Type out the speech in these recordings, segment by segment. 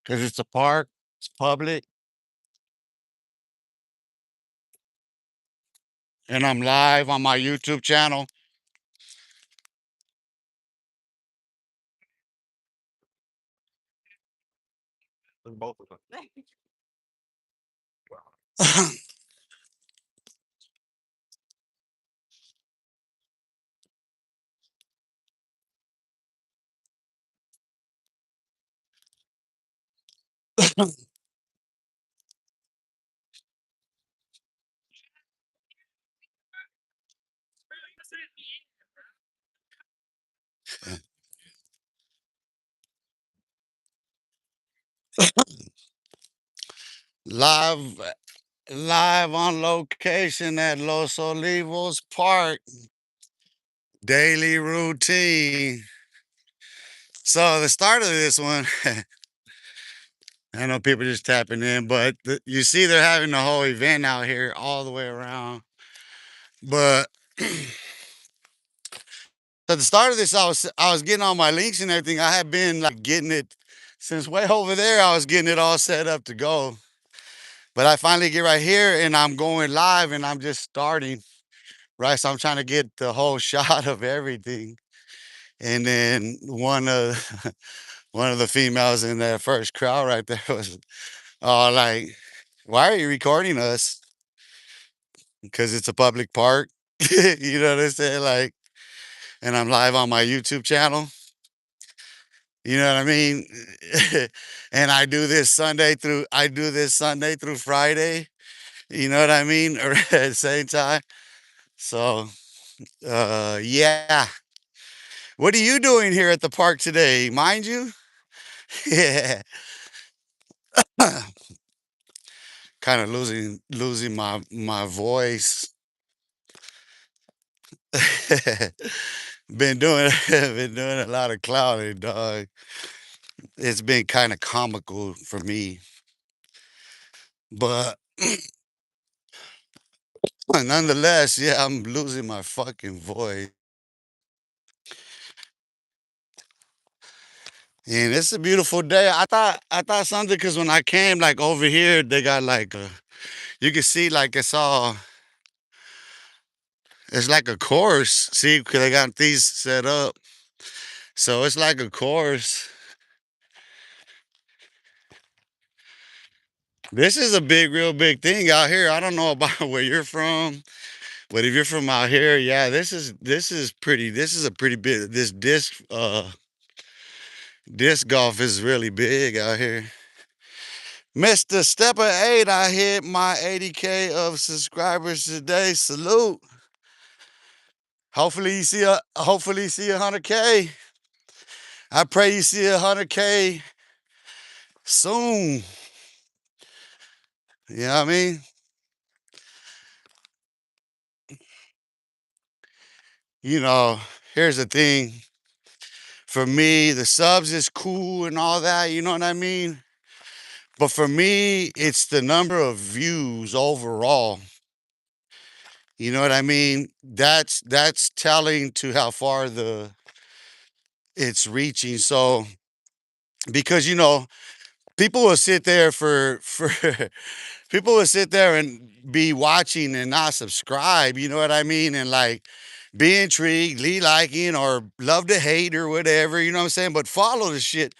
Because it's a park, it's public, and I'm live on my YouTube channel. live, live on location at Los Olivos Park. Daily routine. So the start of this one, I know people just tapping in, but you see they're having the whole event out here all the way around. But at the start of this, I was getting all my links and everything. I had been like getting it since way over there. I was getting it all set up to go. But I finally get right here and I'm going live and I'm just starting, right? So I'm trying to get the whole shot of everything. And then one of the females in that first crowd right there was like, "Why are you recording us? Because it's a public park." You know what I'm saying? Like, and I'm live on my YouTube channel. You know what I mean? And I do this Sunday through Friday. You know what I mean? Or at the same time. So yeah. What are you doing here at the park today? Mind you? Yeah. Kind of losing my voice. been doing a lot of clowning, dog. It's been kind of comical for me, but nonetheless, yeah, I'm losing my fucking voice. And it's a beautiful day. I thought something because when I came like over here, they got like you can see like it's like a course. See, because they got these set up, so it's like a course. This is a real big thing out here. I don't know about where you're from, but if you're from out here, yeah, this is pretty. This is a pretty big. This disc golf is really big out here. Mr. Stepper 8, I hit my 80K of subscribers today. Salute. Hopefully you see 100K. I pray you see 100K soon. You know what I mean? You know, here's the thing. For me, the subs is cool and all that, you know what I mean? But for me, it's the number of views overall. You know what I mean? That's telling to how far the it's reaching. So because people will sit there for people will sit there and be watching and not subscribe, you know what I mean? And like be intrigued, liking or love to hate or whatever, you know what I'm saying? But follow the shit.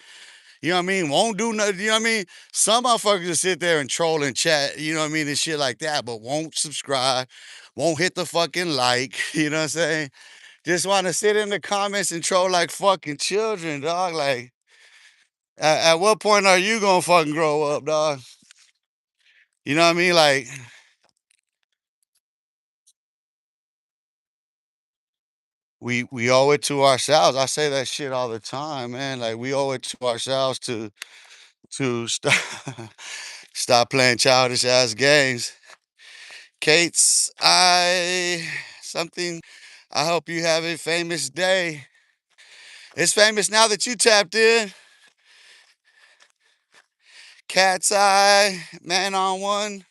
You know what I mean? Won't do nothing. You know what I mean? Some motherfuckers will sit there and troll and chat, you know what I mean, and shit like that, but won't subscribe, won't hit the fucking like, you know what I'm saying? Just want to sit in the comments and troll like fucking children, dog. Like, at what point are you gonna fucking grow up, dog? You know what I mean? Like, we owe it to ourselves. I say that shit all the time, man. Like, we owe it to ourselves to stop stop playing childish ass games. Kate's, I hope you have a famous day. It's famous now that you tapped in. Cat's eye, man on one.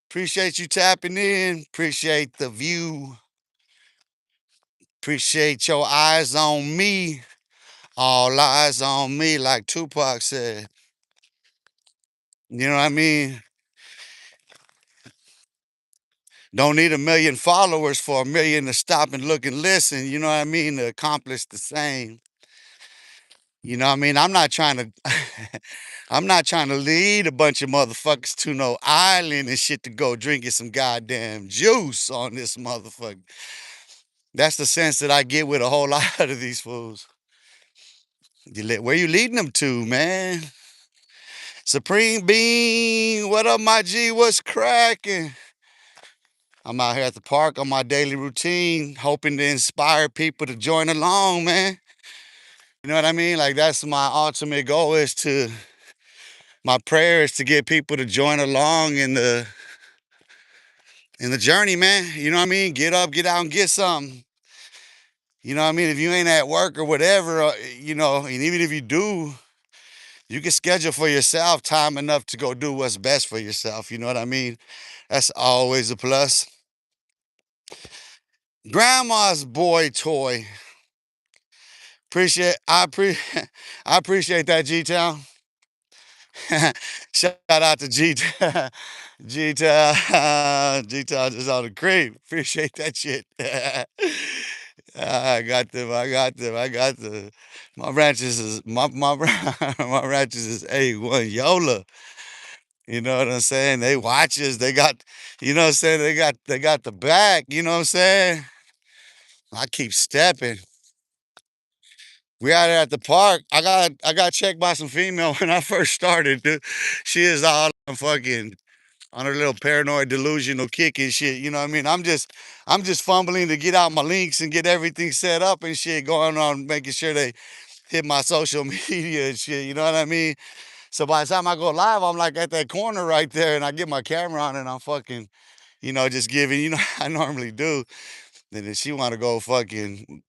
Appreciate you tapping in. Appreciate the view. Appreciate your eyes on me. All eyes on me, like Tupac said. You know what I mean? Don't need a million followers for a million to stop and look and listen. You know what I mean? To accomplish the same. You know what I mean? I'm not trying to I'm not trying to lead a bunch of motherfuckers to no island and shit to go drinking some goddamn juice on this motherfucker. That's the sense that I get with a whole lot of these fools. Where you leading them to, man? Supreme Bean, what up, my G? What's cracking? I'm out here at the park on my daily routine, hoping to inspire people to join along, man. You know what I mean? Like that's my ultimate goal is to my prayer is to get people to join along in the journey, man. You know what I mean? Get up, get out and get something. You know what I mean? If you ain't at work or whatever, and even if you do, you can schedule for yourself time enough to go do what's best for yourself. You know what I mean? That's always a plus. Grandma's boy toy. I appreciate that, G Town. Shout out to G Town. G Town. G Town just on the creep. Appreciate that shit. I got them. I got them. I got the. My ranches is my my ranches is A1 Yola. You know what I'm saying? They watches. They got. You know what I'm saying? They got the back. You know what I'm saying? I keep stepping. We out there at the park. I got checked by some female when I first started, dude. She is all fucking on her little paranoid delusional kick and shit. You know what I mean? I'm just fumbling to get out my links and get everything set up and shit, going on making sure they hit my social media and shit. You know what I mean? So by the time I go live, I'm like at that corner right there and I get my camera on and I'm fucking, just giving, I normally do. Then she wanna go fucking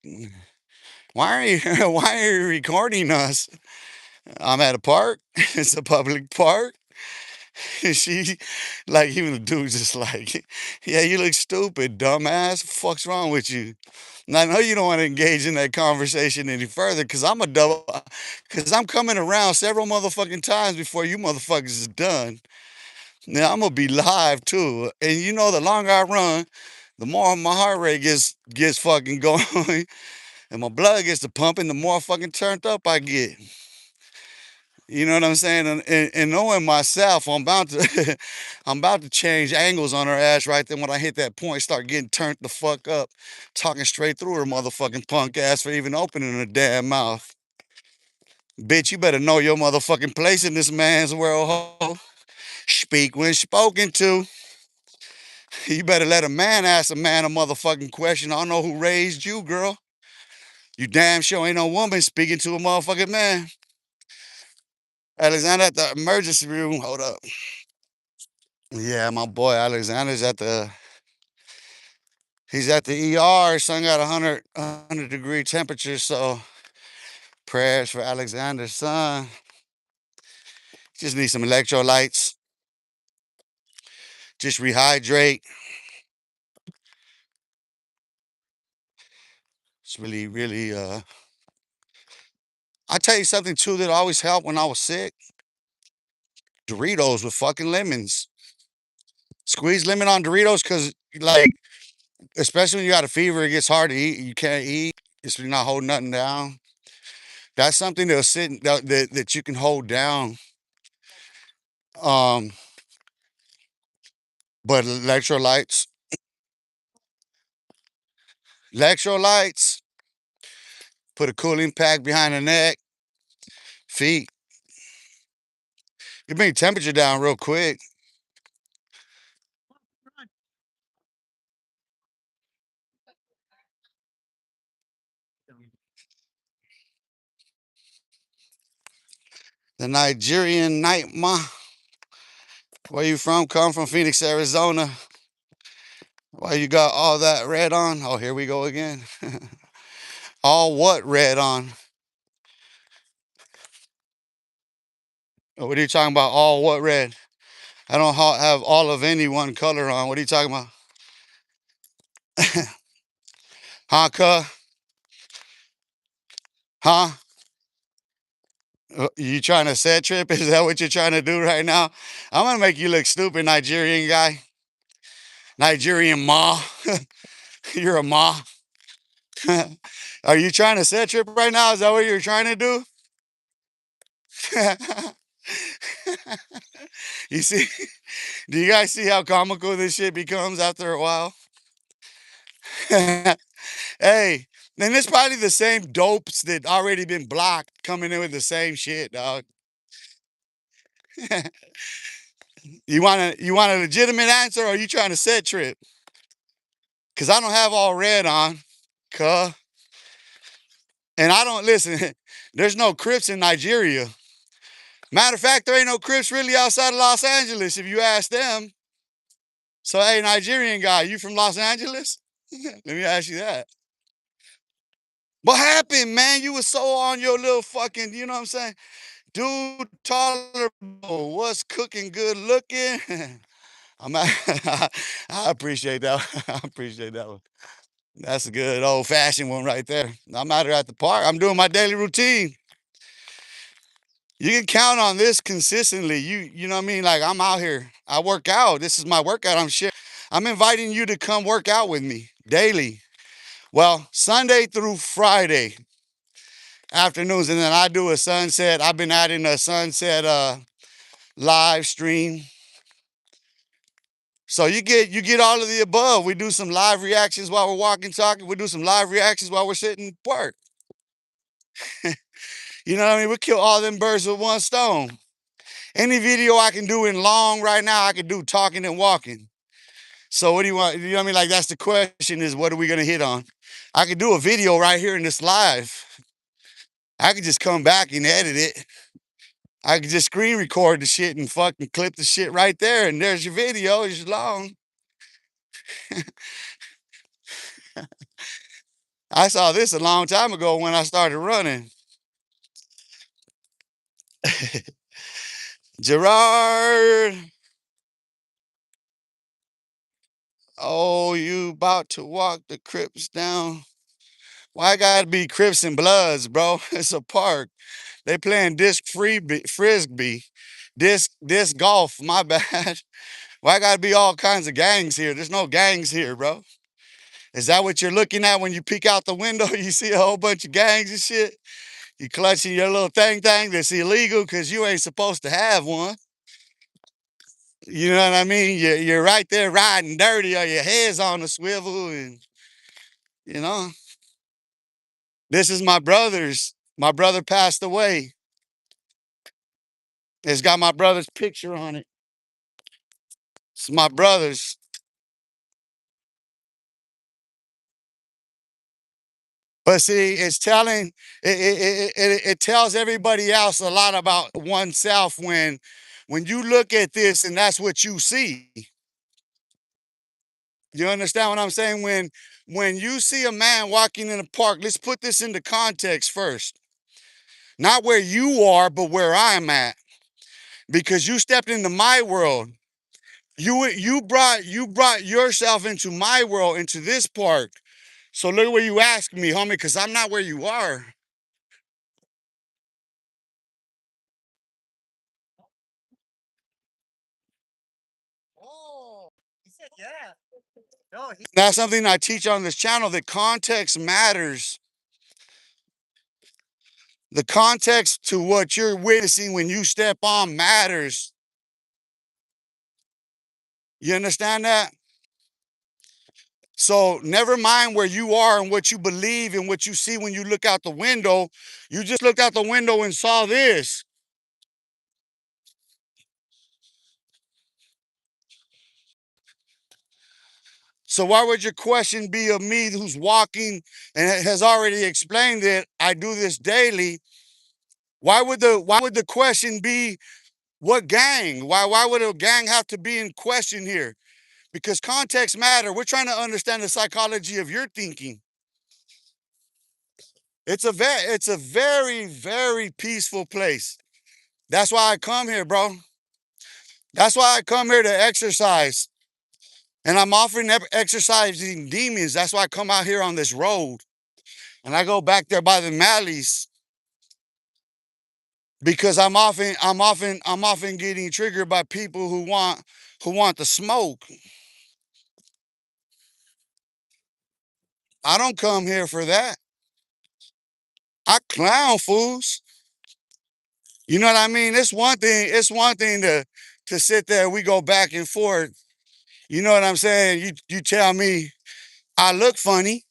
why are you why are you recording us? I'm at a park. It's a public park. And she, like, even the dude's just like, yeah, you look stupid, dumbass. Fuck's wrong with you? And I know you don't want to engage in that conversation any further because I'm coming around several motherfucking times before you motherfuckers is done. Now I'm gonna be live too, and the longer I run, the more my heart rate gets fucking going, and my blood gets to pumping, the more fucking turned up I get. You know what I'm saying? And knowing myself, I'm about to I'm about to change angles on her ass right then when I hit that point, start getting turned the fuck up, talking straight through her motherfucking punk ass for even opening her damn mouth. Bitch, you better know your motherfucking place in this man's world, ho. Speak when spoken to. You better let a man ask a man a motherfucking question. I don't know who raised you, girl. You damn sure ain't no woman speaking to a motherfucking man. Alexander at the emergency room. Hold up. Yeah, my boy Alexander's he's at the ER. Son got 100 degree temperature. So prayers for Alexander's son. Just need some electrolytes. Just rehydrate. It's really, really I tell you something too that always helped when I was sick. Doritos with fucking lemons. Squeeze lemon on Doritos because like especially when you got a fever, it gets hard to eat. You can't eat. It's you're not holding nothing down. That's something that'll sit that you can hold down. Um, but electrolytes, put a cooling pack behind the neck, feet. You bring temperature down real quick. The Nigerian night ma. Where you from? Come from Phoenix, Arizona. Why you got all that red on? Oh, here we go again. All what red on? What are you talking about? All what red? I don't have all of any one color on. What are you talking about? Honka. Huh? You trying to set trip? Is that what you're trying to do right now? I'm gonna make you look stupid, Nigerian guy. Nigerian ma. You're a ma. Are you trying to set trip right now? Is that what you're trying to do? You see, do you guys see how comical this shit becomes after a while? Hey, then it's probably the same dopes that already been blocked coming in with the same shit, dog. You want a legitimate answer, or are you trying to set trip? Cause I don't have all red on, cuh. And I don't listen. There's no Crips in Nigeria. Matter of fact, there ain't no Crips really outside of Los Angeles if you ask them. So, hey, Nigerian guy, you from Los Angeles? Let me ask you that. What happened, man? You was so on your little fucking, you know what I'm saying? Dude, tolerable, what's cooking good looking? I'm at, I appreciate that. I appreciate that one. That's a good old fashioned one right there. I'm out here at the park. I'm doing my daily routine. You can count on this consistently. You know what I mean? Like I'm out here. I work out. This is my workout. I'm inviting you to come work out with me daily. Well, Sunday through Friday afternoons, and then I do a sunset. I've been adding a sunset live stream. So you get all of the above. We do some live reactions while we're walking, talking. We do some live reactions while we're sitting park. You know what I mean? We kill all them birds with one stone. Any video I can do in long right now, I can do talking and walking. So what do you want? You know what I mean? Like that's the question is what are we gonna hit on? I could do a video right here in this live. I could just come back and edit it. I could just screen record the shit and fucking clip the shit right there, and there's your video. It's long. I saw this a long time ago when I started running. Gerard, oh, you about to walk the Crips down? Why I gotta be Crips and Bloods, bro? It's a park. They playing frisbee, disc golf. My bad. Why I gotta be all kinds of gangs here? There's no gangs here, bro. Is that what you're looking at when you peek out the window? You see a whole bunch of gangs and shit. You clutching your little thing that's illegal because you ain't supposed to have one. You know what I mean? You're right there riding dirty or your head's on the swivel and, you know. This is my brother's. My brother passed away. It's got my brother's picture on it. It's my brother's. But see, it's telling it tells everybody else a lot about oneself when you look at this and that's what you see. You understand what I'm saying? When you see a man walking in a park, let's put this into context first. Not where you are, but where I'm at. Because you stepped into my world. You brought yourself into my world, into this park. So look where you ask me, homie, because I'm not where you are. That's something I teach on this channel that context matters. The context to what you're witnessing when you step on matters. You understand that? So never mind where you are and what you believe and what you see when you look out the window. You just looked out the window and saw this. So why would your question be of me who's walking and has already explained that I do this daily? Why would the question be what gang? Why would a gang have to be in question here? Because context matter. We're trying to understand the psychology of your thinking. It's a very peaceful place. That's why I come here, bro. That's why I come here to exercise. And I'm offering exercising demons. That's why I come out here on this road. And I go back there by the Malleys. because I'm often getting triggered by people who want the smoke. I don't come here for that. I clown fools. You know what I mean? It's one thing to sit there, we go back and forth. You know what I'm saying? You tell me I look funny.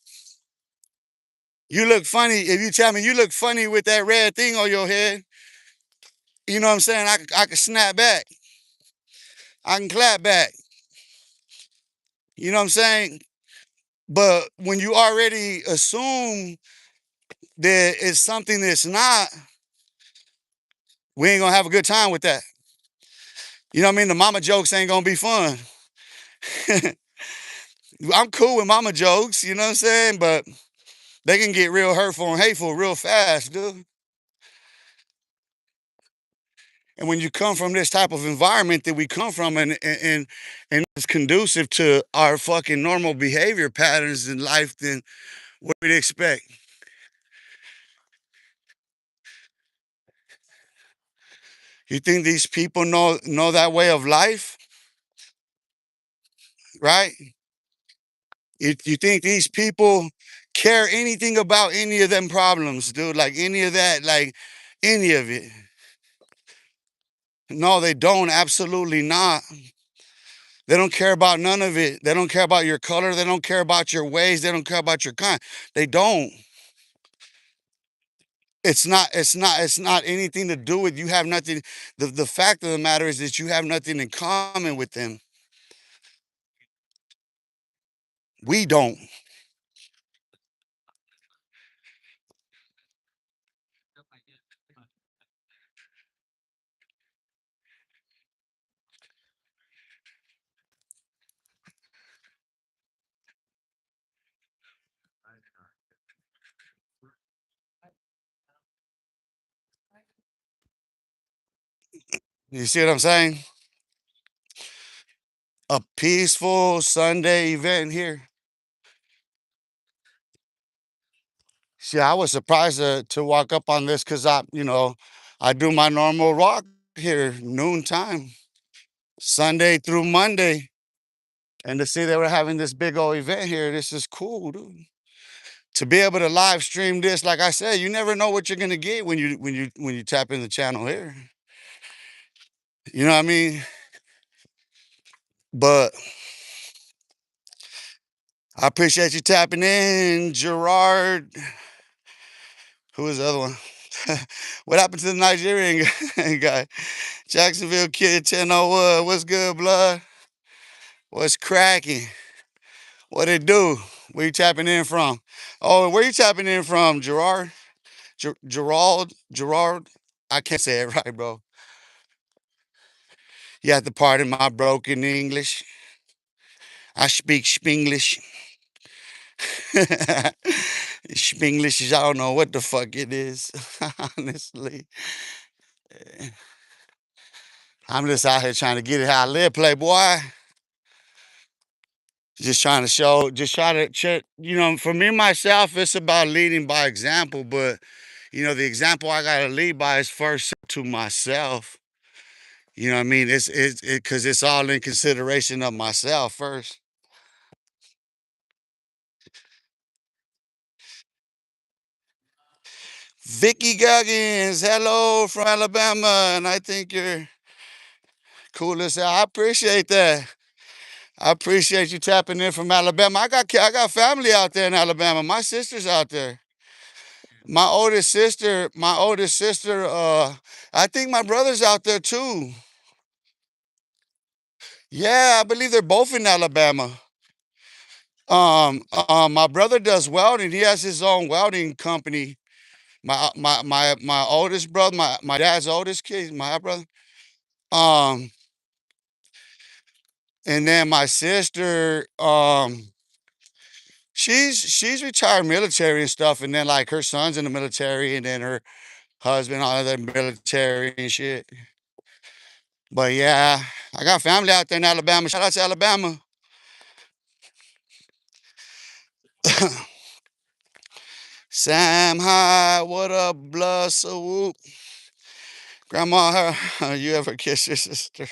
You look funny. If you tell me you look funny with that red thing on your head, you know what I'm saying? I can snap back. I can clap back. You know what I'm saying? But when you already assume that it's something that's not, we ain't gonna have a good time with that. You know what I mean? The mama jokes ain't gonna be fun. I'm cool with mama jokes, you know what I'm saying? But they can get real hurtful and hateful real fast, dude. And when you come from this type of environment that we come from, and it's conducive to our fucking normal behavior patterns in life, then what do we expect? You think these people know that way of life, right? You think these people care anything about any of them problems, dude? Like any of that, like any of it? No, they don't. Absolutely not. They don't care about none of it. They don't care about your color. They don't care about your ways. They don't care about your kind. They don't. It's not anything to do with you have nothing. The fact of the matter is that you have nothing in common with them. We don't. You see what I'm saying? A peaceful Sunday event here. See, I was surprised to walk up on this because I do my normal walk here noontime, Sunday through Monday, and to see they were having this big old event here, this is cool, dude. To be able to live stream this, like I said, you never know what you're gonna get when you tap in the channel here. You know what I mean? But I appreciate you tapping in, Gerard. Who is the other one? What happened to the Nigerian guy? Jacksonville Kid 1001. What's good, blood? What's cracking? What it do? Where you tapping in from? Oh, where you tapping in from, Gerard? Gerard? I can't say it right, bro. You have to pardon my broken English. I speak Spanglish. Spanglish is I don't know what the fuck it is. Honestly, I'm just out here trying to get it how I live, playboy. Just trying to show, just try to check. For me myself, it's about leading by example. But the example I gotta lead by is first to myself. You know what I mean? It's because it's all in consideration of myself first. Vicky Goggins, hello from Alabama, and I think you're cool as hell. I appreciate that. I appreciate you tapping in from Alabama. I got family out there in Alabama. My sister's out there. My oldest sister, I think my brother's out there too. Yeah, I believe they're both in Alabama. My brother does welding. He has his own welding company. My oldest brother, my dad's oldest kid, my brother. Um, and then my sister, she's retired military and stuff, and then like her son's in the military, and then her husband, all of the military and shit. But yeah, I got family out there in Alabama. Shout out to Alabama. Sam High, what up, blood? So whoop. Grandma, you ever kiss your sister?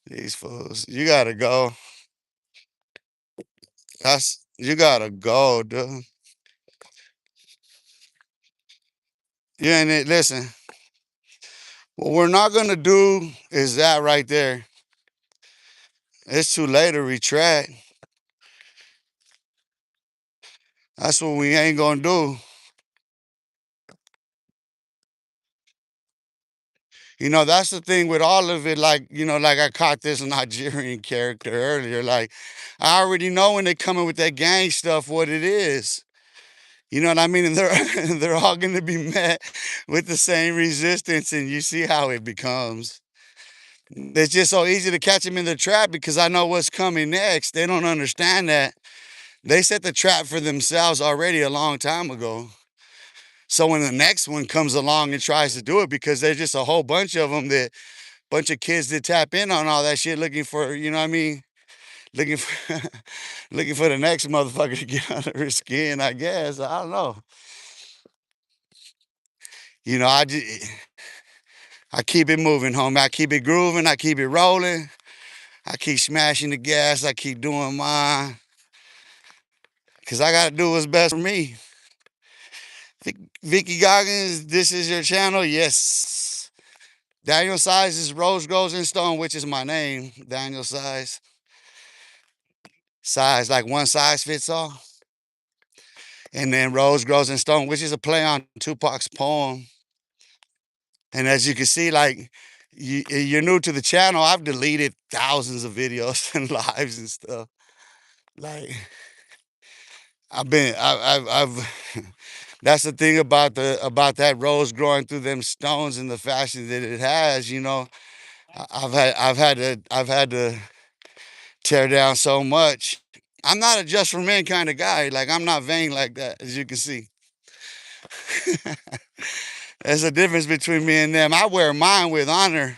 These fools. You gotta go. You gotta go, dude. You ain't it. Listen, what we're not gonna do is that right there. It's too late to retract. That's what we ain't gonna do. That's the thing with all of it. Like, like I caught this Nigerian character earlier. Like, I already know when they coming with that gang stuff what it is. You know what I mean? And they're they're all gonna be met with the same resistance, and you see how it becomes. It's just so easy to catch them in the trap because I know what's coming next. They don't understand that. They set the trap for themselves already a long time ago. So when the next one comes along and tries to do it, because there's just a whole bunch of them, that bunch of kids that tap in on all that shit, looking for, you know what I mean, looking for, looking for the next motherfucker to get under her skin. I guess I don't know. I just, I keep it moving, homie. I keep it grooving. I keep it rolling. I keep smashing the gas. I keep doing mine. Cause I gotta do what's best for me. Vicky Goggins, this is your channel. Yes. Daniel Saiz is Rose Grows in Stone, which is my name. Daniel Saiz. Size, like one size fits all. And then Rose Grows in Stone, which is a play on Tupac's poem. And as you can see, like, you're new to the channel, I've deleted thousands of videos and lives and stuff. Like, I've that's the thing about that rose growing through them stones in the fashion that it has. I've had to tear down so much. I'm not a just for men kind of guy. Like, I'm not vain like that, as you can see. There's a difference between me and them. I wear mine with honor,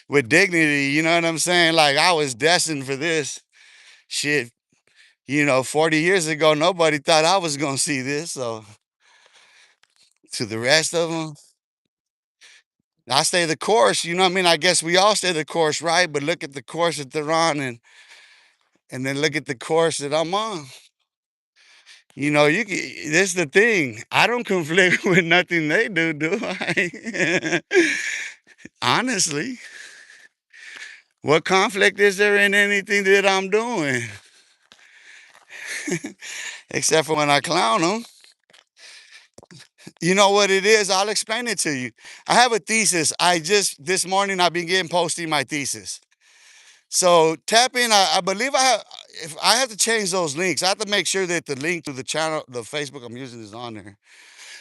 with dignity. You know what I'm saying? Like, I was destined for this shit. 40 years ago, nobody thought I was gonna see this. So to the rest of them, I stay the course. You know what I mean? I guess we all stay the course, right? But look at the course that they're on, and then look at the course that I'm on. This is the thing. I don't conflict with nothing they do I? Honestly, what conflict is there in anything that I'm doing? Except for when I clown them. You know what it is? I'll explain it to you. I have a thesis. This morning, I've been getting posting my thesis. So tap in. I believe if I have to change those links, I have to make sure that the link to the channel, the Facebook I'm using, is on there.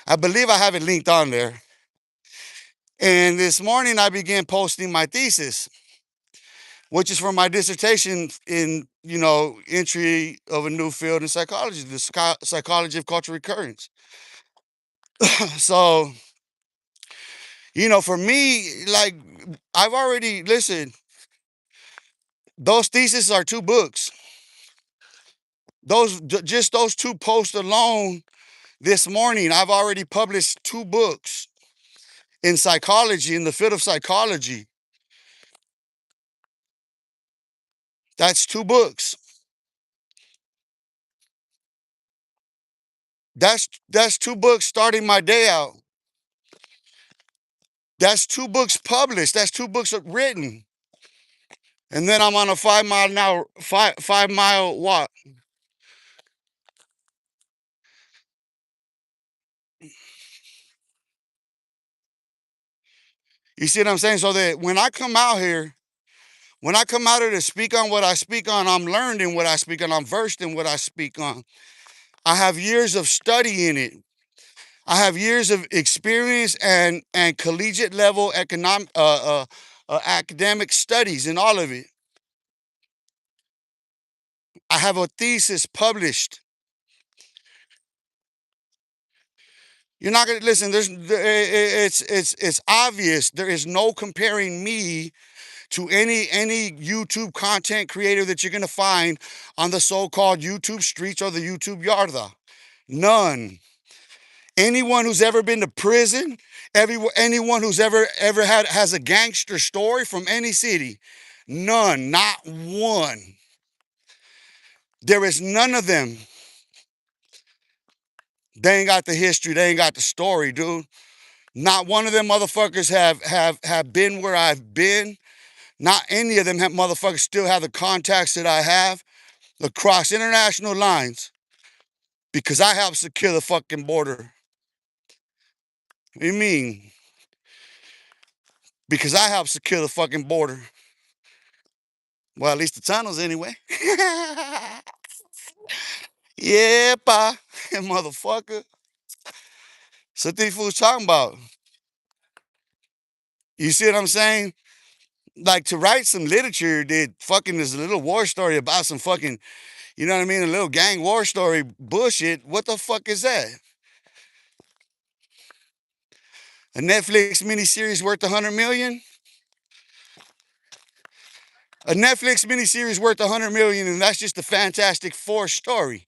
I believe I have it linked on there. And this morning I began posting my thesis, which is for my dissertation in, entry of a new field in psychology, the psychology of cultural recurrence. So, for me, like, I've already, listen, those theses are 2 books. Just those 2 posts alone this morning, I've already published 2 books in psychology, in the field of psychology. That's 2 books. That's 2 books starting my day out. That's 2 books published. That's 2 books written. And then I'm on a 5 mile an hour, 5 mile walk. You see what I'm saying? So that when I come out here, when I come out here to speak on what I speak on, I'm learned in what I speak on. I'm versed in what I speak on. I have years of study in it. I have years of experience and collegiate level academic studies in all of it. I have a thesis published. You're not gonna listen. It's obvious. There is no comparing me to any YouTube content creator that you're gonna find on the so-called YouTube streets or the YouTube yarda. None. Anyone who's ever been to prison, anyone who's ever had has a gangster story from any city, none, not one. There is none of them. They ain't got the history. They ain't got the story, dude. Not one of them motherfuckers have been where I've been. Not any of them motherfuckers still have the contacts that I have across international lines because I helped secure the fucking border. What do you mean? Because I helped secure the fucking border. Well, at least the tunnels anyway. Yeah, pa. Motherfucker. So what these fools talking about? You see what I'm saying? Like to write some literature that fucking is a little war story about some fucking, you know what I mean? A little gang war story bullshit. What the fuck is that? A Netflix miniseries worth 100 million? A Netflix miniseries worth 100 million, and that's just a Fantastic Four story.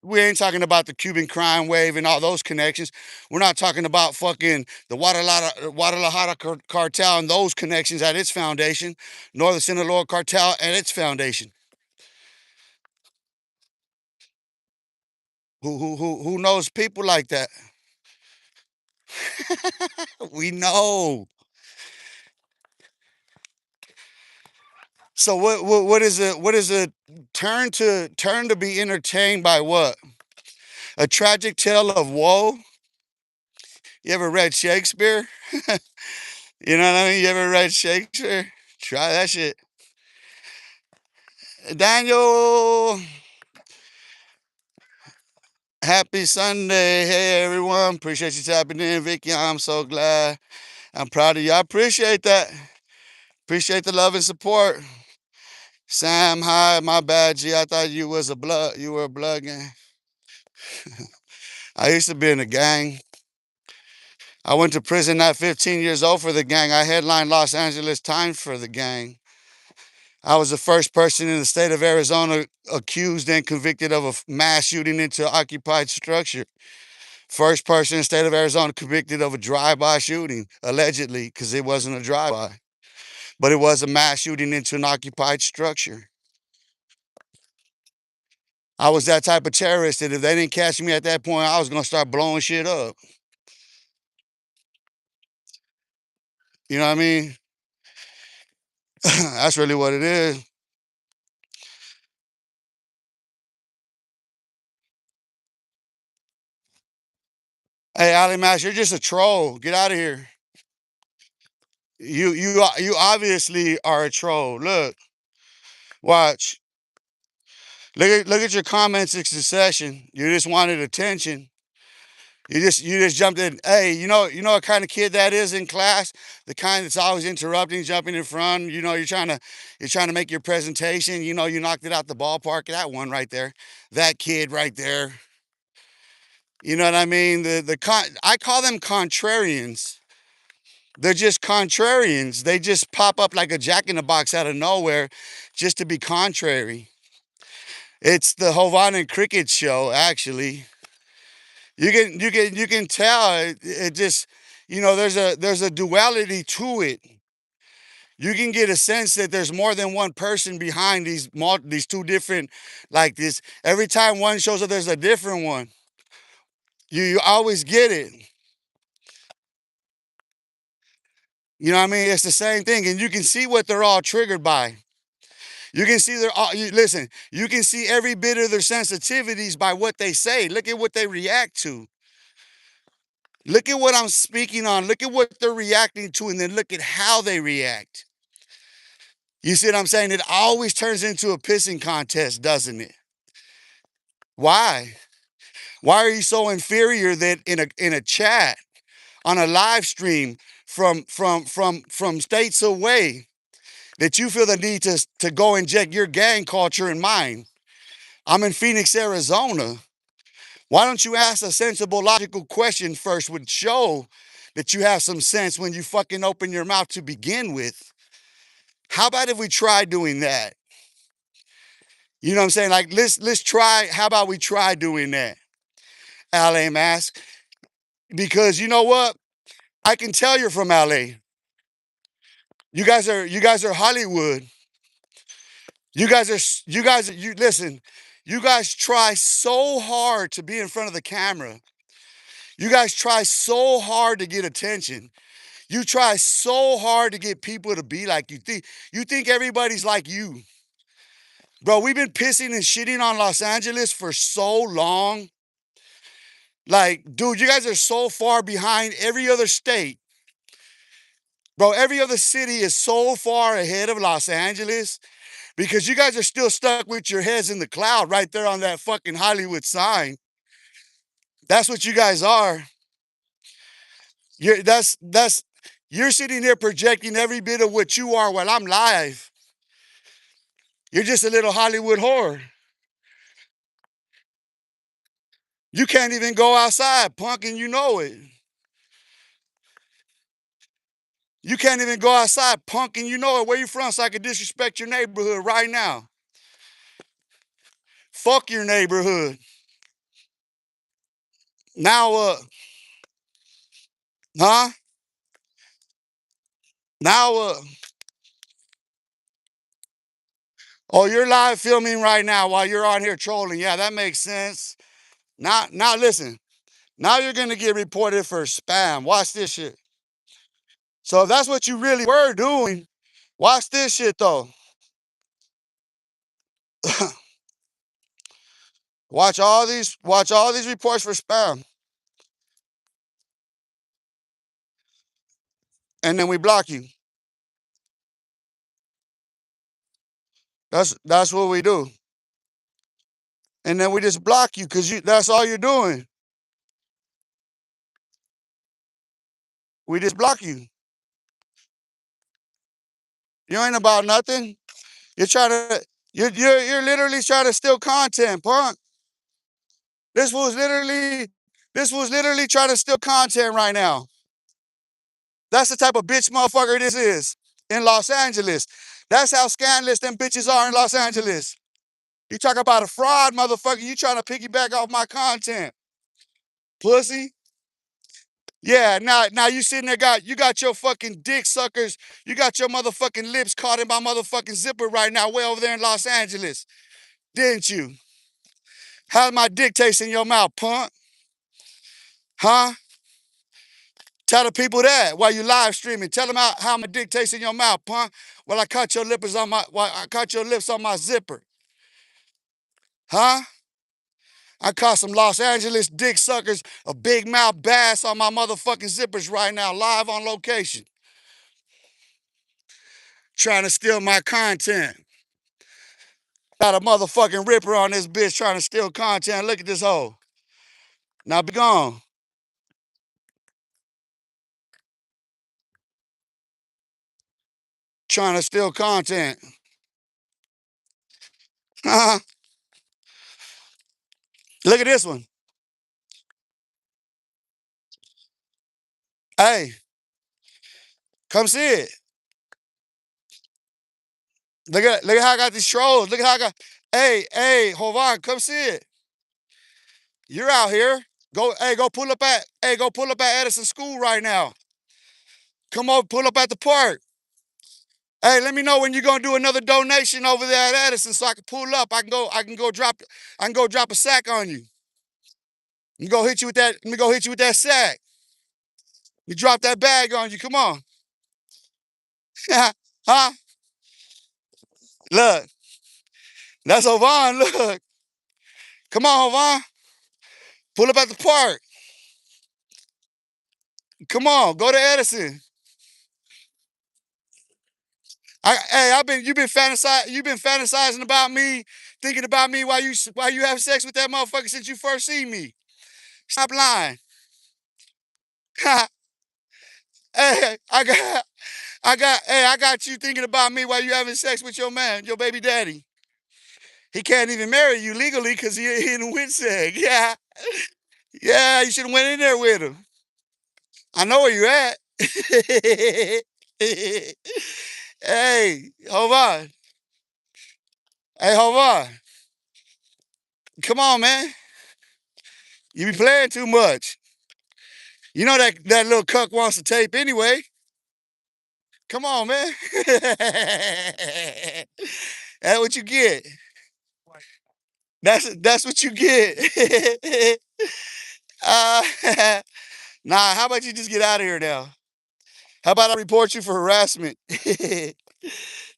We ain't talking about the Cuban crime wave and all those connections. We're not talking about fucking the Guadalajara cartel and those connections at its foundation, nor the Sinaloa cartel at its foundation. Who knows people like that? We know. So what is a turn to be entertained by what? A tragic tale of woe? You ever read Shakespeare? You know what I mean? You ever read Shakespeare? Try that shit. Daniel, happy Sunday. Hey everyone. Appreciate you tapping in. Vicky, I'm so glad. I'm proud of you. I appreciate that. Appreciate the love and support. Sam, hi, my bad, G. I thought you were a blood gang. I used to be in a gang. I went to prison at 15 years old for the gang. I headlined Los Angeles Times for the gang. I was the first person in the state of Arizona accused and convicted of a mass shooting into an occupied structure. First person in the state of Arizona convicted of a drive-by shooting, allegedly, because it wasn't a drive-by. But it was a mass shooting into an occupied structure. I was that type of terrorist that if they didn't catch me at that point, I was going to start blowing shit up. You know what I mean? That's really what it is. Hey, Ali Mash, you're just a troll. Get out of here. You obviously are a troll. Look, watch. Look at your comments in succession. You just wanted attention. You just jumped in. Hey, you know what kind of kid that is in class? The kind that's always interrupting, jumping in front. You're trying to make your presentation. You knocked it out the ballpark. That one right there. That kid right there. You know what I mean? I call them contrarians. They're just contrarians. They just pop up like a jack in the box out of nowhere just to be contrary. It's the Hovan and Cricket show, actually. You can tell it just, there's a duality to it. You can get a sense that there's more than one person behind these two different, like this. Every time one shows up, there's a different one. You always get it. You know what I mean? It's the same thing, and you can see what they're all triggered by. You can see listen, you can see every bit of their sensitivities by what they say. Look at what they react to. Look at what I'm speaking on. Look at what they're reacting to, and then look at how they react. You see what I'm saying? It always turns into a pissing contest, doesn't it? Why? Why are you so inferior that in a chat, on a live stream from states away, that you feel the need to go inject your gang culture in mine? I'm in Phoenix, Arizona. Why don't you ask a sensible, logical question first? Would show that you have some sense when you fucking open your mouth to begin with. How about if we try doing that? You know what I'm saying? Like let's try. How about we try doing that? LA mask. Because you know what? I can tell you're from LA. You guys are Hollywood. You listen. You guys try so hard to be in front of the camera. You guys try so hard to get attention. You try so hard to get people to be like you. You think everybody's like you. Bro, we've been pissing and shitting on Los Angeles for so long. Like, dude, you guys are so far behind every other state. Bro, every other city is so far ahead of Los Angeles because you guys are still stuck with your heads in the cloud right there on that fucking Hollywood sign. That's what you guys are. You're sitting here projecting every bit of what you are while I'm live. You're just a little Hollywood whore. You can't even go outside, punk, and you know it. You can't even go outside, punk, and you know it. Where you from so I can disrespect your neighborhood right now? Fuck your neighborhood. Now, huh? Now, oh, you're live filming right now while you're on here trolling. Yeah, that makes sense. Now, listen. Now you're gonna get reported for spam. Watch this shit. So if that's what you really were doing, watch this shit though. Watch all these reports for spam, and then we block you. That's what we do. And then we just block you because that's all you're doing. We just block you. You ain't about nothing. You're trying to you're literally trying to steal content, punk. This was literally this was literally trying to steal content right now. That's the type of bitch motherfucker this is in Los Angeles. That's how scandalous them bitches are in Los Angeles. You talk about a fraud, motherfucker. You trying to piggyback off my content, pussy. Yeah, now you sitting there you got your fucking dick suckers. You got your motherfucking lips caught in my motherfucking zipper right now, way over there in Los Angeles, didn't you? How's my dick taste in your mouth, punk? Huh? Tell the people that while you live streaming. Tell them how my dick tastes in your mouth, punk. While I caught your lips on my zipper. Huh? I caught some Los Angeles dick suckers, a big mouth bass on my motherfucking zippers right now, live on location. Trying to steal my content. Got a motherfucking ripper on this bitch trying to steal content. Look at this hoe. Now be gone. Trying to steal content. Look at this one. Hey, come see it. Look at how I got these trolls. Look at how I got. Hey, hold on, come see it. You're out here. Go pull up at Edison School right now. Come on, pull up at the park. Hey, let me know when you're gonna do another donation over there at Edison so I can pull up. I can go drop a sack on you. Let me go hit you with that. Let me go hit you with that sack. You drop that bag on you. Come on. Huh? Look, that's Hovan. Look. Come on, Hovan. Pull up at the park. Come on, go to Edison. You've been fantasizing about me, thinking about me while you have sex with that motherfucker since you first seen me. Stop lying. Hey, I got you thinking about me while you having sex with your man, your baby daddy. He can't even marry you legally because he in a WINSEG. Yeah. Yeah, you should have went in there with him. I know where you at. Hey, hold on. Hey, hold on. Come on, man. You be playing too much. You know that little cuck wants to tape anyway. Come on, man. That's what you get. That's what you get. uh, nah, how about you just get out of here now? How about I report you for harassment?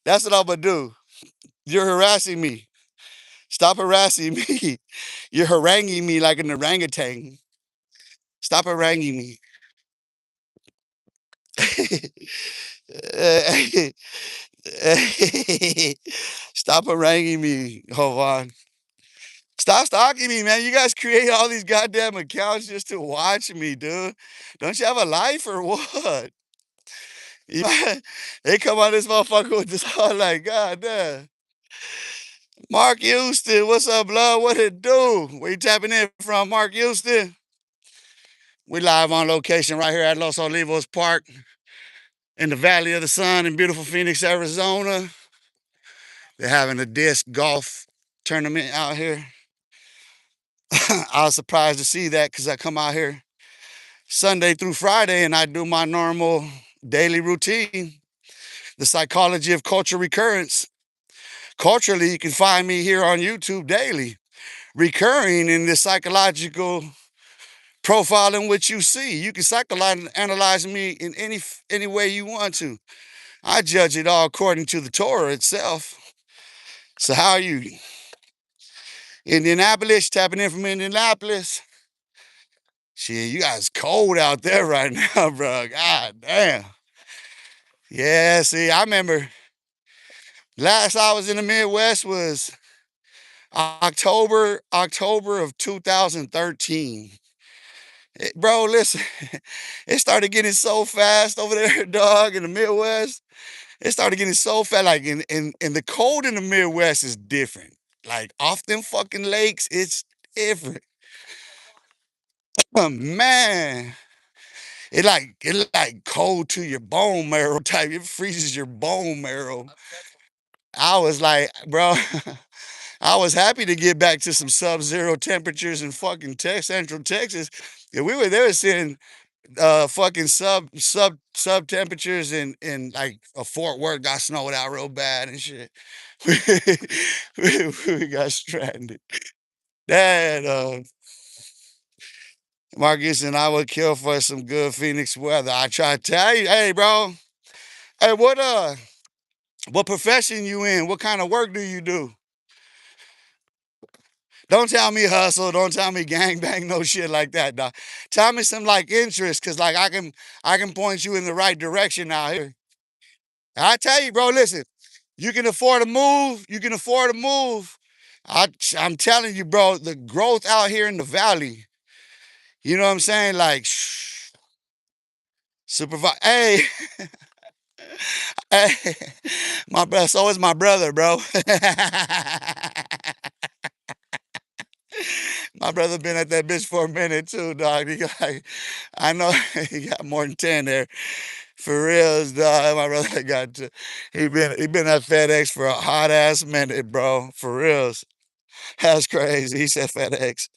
That's what I'm gonna do. You're harassing me. Stop harassing me. You're haranguing me like an orangutan. Stop haranguing me. Stop haranguing me. Hold on. Stop stalking me, man. You guys create all these goddamn accounts just to watch me, dude. Don't you have a life or what? They come on this motherfucker with this all like, God damn. Mark Houston, what's up, blood? What it do? Where you tapping in from, Mark Houston? We live on location right here at Los Olivos Park in the Valley of the Sun in beautiful Phoenix, Arizona. They're having a disc golf tournament out here. I was surprised to see that because I come out here Sunday through Friday and I do my normal daily routine, the psychology of culture recurrence. Culturally, you can find me here on YouTube daily, recurring in this psychological profile in which you see. You can analyze me in any way you want to. I judge it all according to the Torah itself. So how are you? Indianapolis, tapping in from Indianapolis. Shit, you guys cold out there right now, bro. God damn. Yeah, see, I remember last I was in the Midwest was October of 2013. Bro, listen, it started getting so fast over there, dog, in the Midwest. It started getting so fast. Like in the cold in the Midwest is different. Like off them fucking lakes, it's different. Man. It like cold to your bone marrow type. It freezes your bone marrow. I was like, bro, I was happy to get back to some sub-zero temperatures in fucking Central Texas. Yeah, we were there seeing fucking sub temperatures in like a Fort Worth got snowed out real bad and shit. We got stranded. Dad, Marcus and I would kill for some good Phoenix weather. I try to tell you, hey, bro. Hey, what profession you in? What kind of work do you do? Don't tell me hustle. Don't tell me gang bang. No shit like that, dog. Tell me some like interest, cause like I can point you in the right direction out here. I tell you, bro. Listen, you can afford to move. You can afford to move. I'm telling you, bro. The growth out here in the valley. You know what I'm saying? Like, supervise. Hey, hey, my brother. So is my brother, bro. My brother been at that bitch for a minute too, dog. I know he got more than 10 there. For reals, dog. My brother he been at FedEx for a hot ass minute, bro. For reals. That's crazy. He said FedEx.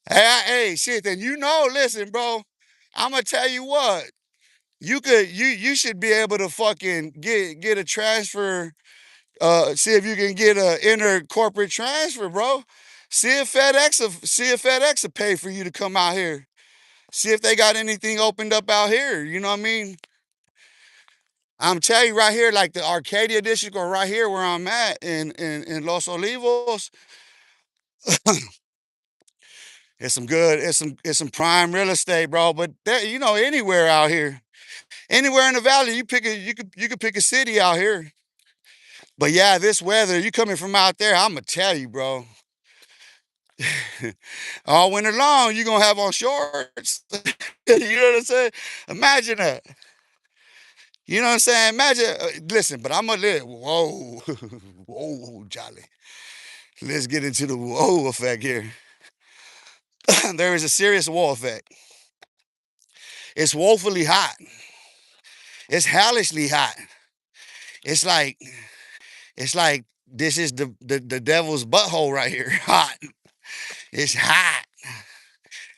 Hey, shit, then listen, bro. I'm gonna tell you what. You should be able to fucking get a transfer. See if you can get a inter corporate transfer, bro. See if FedEx will pay for you to come out here. See if they got anything opened up out here. You know what I mean? I'm telling you right here, like the Arcadia district, or right here where I'm at in Los Olivos, it's some prime real estate, bro. But there, anywhere out here, anywhere in the valley, you could pick a city out here. But yeah, this weather, you coming from out there, I'm gonna tell you, bro. All winter long, you gonna have on shorts. You know what I'm saying? Imagine that. You know what I'm saying? Imagine. Listen, but I'm gonna live. Whoa, whoa, Jolly. Let's get into the whoa effect here. There is a serious whoa effect. It's woefully hot. It's hellishly hot. It's like it's like this is the devil's butthole right here. Hot. It's hot.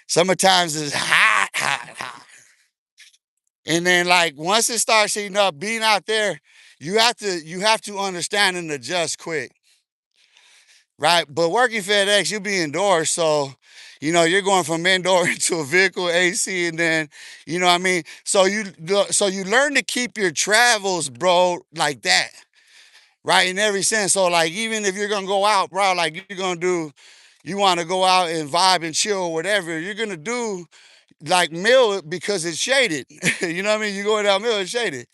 Summertimes is hot, hot, hot. And then like once it starts heating up, being out there, you have to understand and adjust quick. Right? But working FedEx, you be indoors, so you're going from indoor into a vehicle AC, and then what I mean. So you learn to keep your travels, bro, like that, right? In every sense. So like even if you're gonna go out, bro, like you want to go out and vibe and chill or whatever, you're gonna do like Mill because it's shaded. You know what I mean? You go down Mill, it's shaded,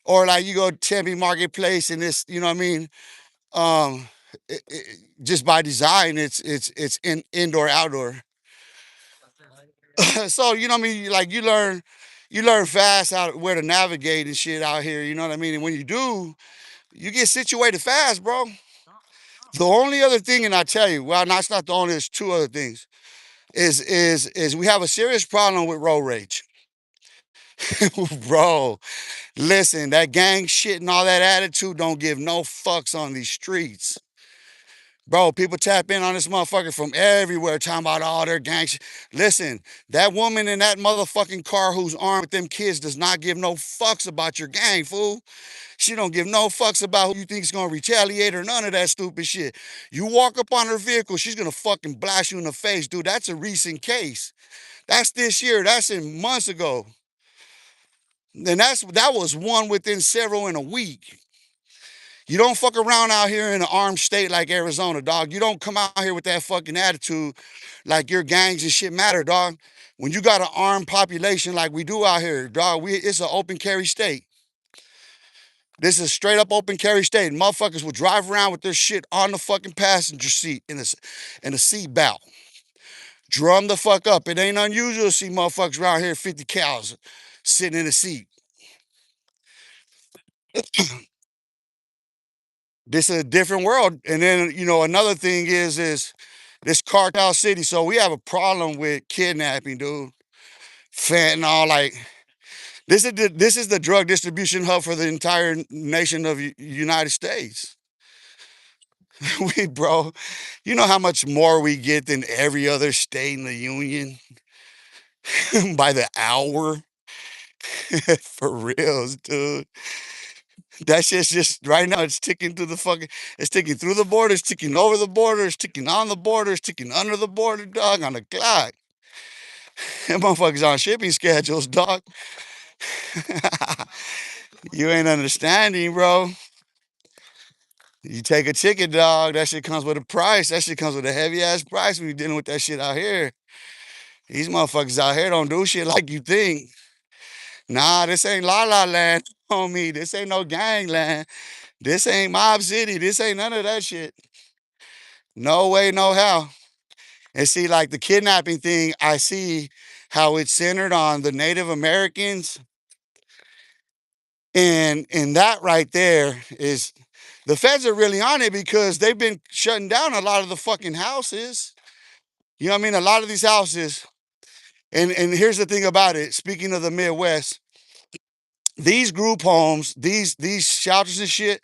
or like you go Tempe Marketplace and this, you know what I mean? um just by design it's indoor outdoor. So what I mean, like you learn fast out where to navigate and shit out here, you know what I mean? And when you do, you get situated fast, bro. The only other thing, and I tell you, well, no, it's not the only, there's two other things, is we have a serious problem with road rage. Bro, listen, that gang shit and all that attitude don't give no fucks on these streets. Bro, people tap in on this motherfucker from everywhere talking about all their gang shit. Listen, that woman in that motherfucking car who's armed with them kids does not give no fucks about your gang, fool. She don't give no fucks about who you think is gonna retaliate or none of that stupid shit. You walk up on her vehicle, she's gonna fucking blast you in the face, dude. That's a recent case. That's this year. That's in months ago. And that was one within several in a week. You don't fuck around out here in an armed state like Arizona, dog. You don't come out here with that fucking attitude like your gangs and shit matter, dog. When you got an armed population like we do out here, dog, it's an open carry state. This is a straight up open carry state. Motherfuckers will drive around with their shit on the fucking passenger seat in a seat belt. Drum the fuck up. It ain't unusual to see motherfuckers around here 50 cows sitting in a seat. This is a different world. And then, another thing is this cartel city. So we have a problem with kidnapping, dude. Fentanyl, like this is the drug distribution hub for the entire nation of United States. Bro, you know how much more we get than every other state in the union by the hour. For reals, dude. That shit's just right now. It's ticking through the fucking. It's ticking through the border. It's ticking over the border. It's ticking on the border. It's ticking under the border, dog. On the clock. Them motherfuckers on shipping schedules, dog. You ain't understanding, bro. You take a ticket, dog. That shit comes with a price. That shit comes with a heavy ass price when you dealing with that shit out here. These motherfuckers out here don't do shit like you think. Nah, this ain't La La Land, homie. This ain't no gangland. This ain't Mob City. This ain't none of that shit. No way, no how. And see, like the kidnapping thing, I see how it's centered on the Native Americans. And that right there is the feds are really on it because they've been shutting down a lot of the fucking houses. You know what I mean? A lot of these houses. And here's the thing about it. Speaking of the Midwest, these group homes, these shelters and shit,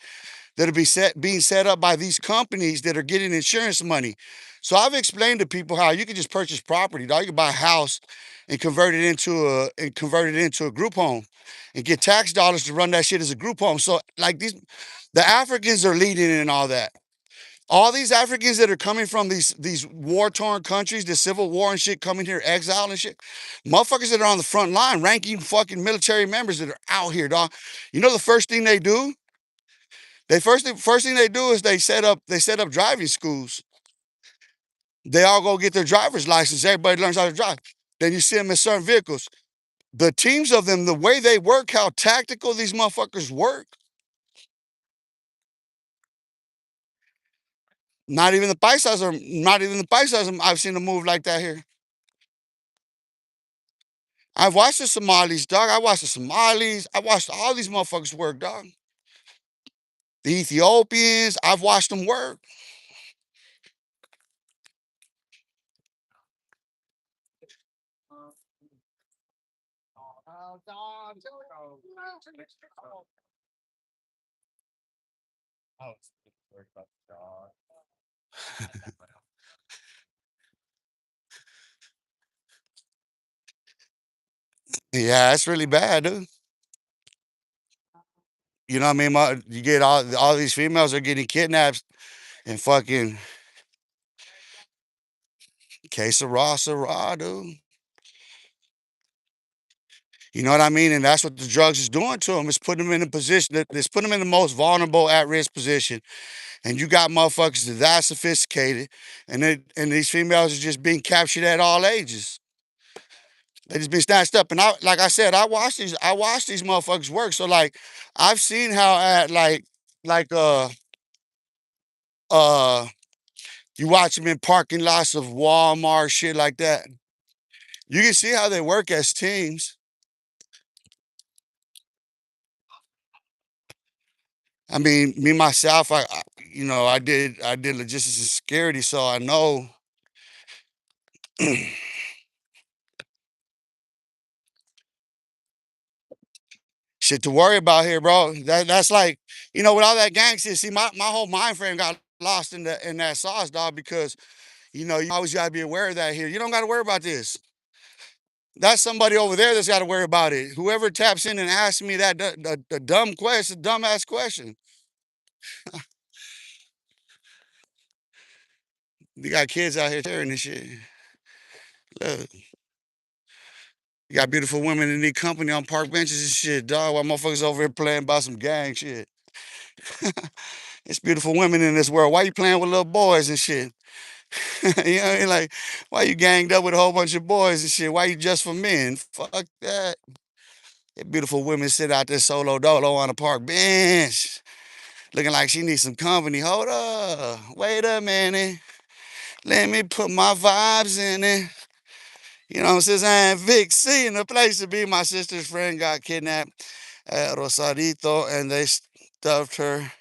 that are being set up by these companies that are getting insurance money. So I've explained to people how you can just purchase property, dog. You can buy a house and convert it into a group home and get tax dollars to run that shit as a group home. So like the Africans are leading in all that. All these Africans that are coming from these war-torn countries, the civil war and shit, coming here exiled and shit, motherfuckers that are on the front line, ranking fucking military members that are out here, dog. You know the first thing they do? First thing they do is they set up driving schools. They all go get their driver's license. Everybody learns how to drive. Then you see them in certain vehicles. The teams of them, the way they work, how tactical these motherfuckers work. Not even the paisas. I've seen them move like that here. I've watched the Somalis, dog. I watched the Somalis. I watched all these motherfuckers work, dog. The Ethiopians. I've watched them work. Yeah, it's really bad, dude. You know what I mean? You get all these females are getting kidnapped and fucking case of raw Syrah, dude. You know what I mean? And that's what the drugs is doing to them. It's putting them in a position it's putting them in the most vulnerable, at-risk position. And you got motherfuckers that sophisticated, and these females are just being captured at all ages. They just been snatched up. And like I said, I watch these motherfuckers work. So like, I've seen how at like uh you watch them in parking lots of Walmart, shit like that. You can see how they work as teams. I mean, me myself, I did logistics and security, so I know shit to worry about here, bro. That's like, with all that gang shit. See, my whole mind frame got lost in that sauce, dog, because you always gotta be aware of that here. You don't gotta worry about this. That's somebody over there that's gotta worry about it. Whoever taps in and asks me that the dumb question, dumbass question. You got kids out here tearing this shit. Look, you got beautiful women that need company on park benches and shit, dog. While motherfuckers over here playing by some gang shit. It's beautiful women in this world. Why you playing with little boys and shit? You know what I mean? Like, why you ganged up with a whole bunch of boys and shit? Why you just for men? Fuck that. Beautiful women sit out there solo dolo on a park bench, looking like she needs some company. Hold up. Wait a minute. Let me put my vibes in it. You know what I'm saying? Vic C in the place to be. My sister's friend got kidnapped at Rosarito and they stuffed her.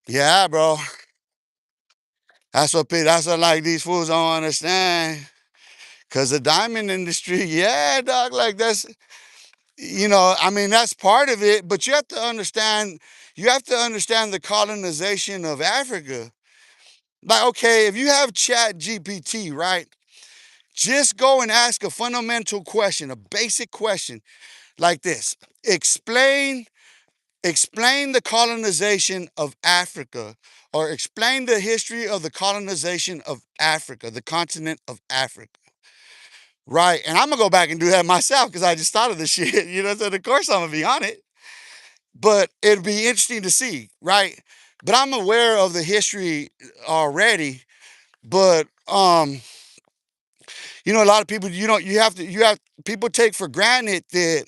Yeah, bro. That's what like these fools don't understand. Cause the diamond industry, yeah, dog, like I mean, that's part of it, but you have to understand the colonization of Africa. Like, okay, if you have Chat GPT, right? Just go and ask a fundamental question, a basic question like this. Explain explain the colonization of Africa, or explain the history of the colonization of Africa, the continent of Africa. Right. And I'm gonna go back and do that myself because I just thought of the shit. So of course I'm gonna be on it. But it'd be interesting to see, right? But I'm aware of the history already. But a lot of people, you have people take for granted that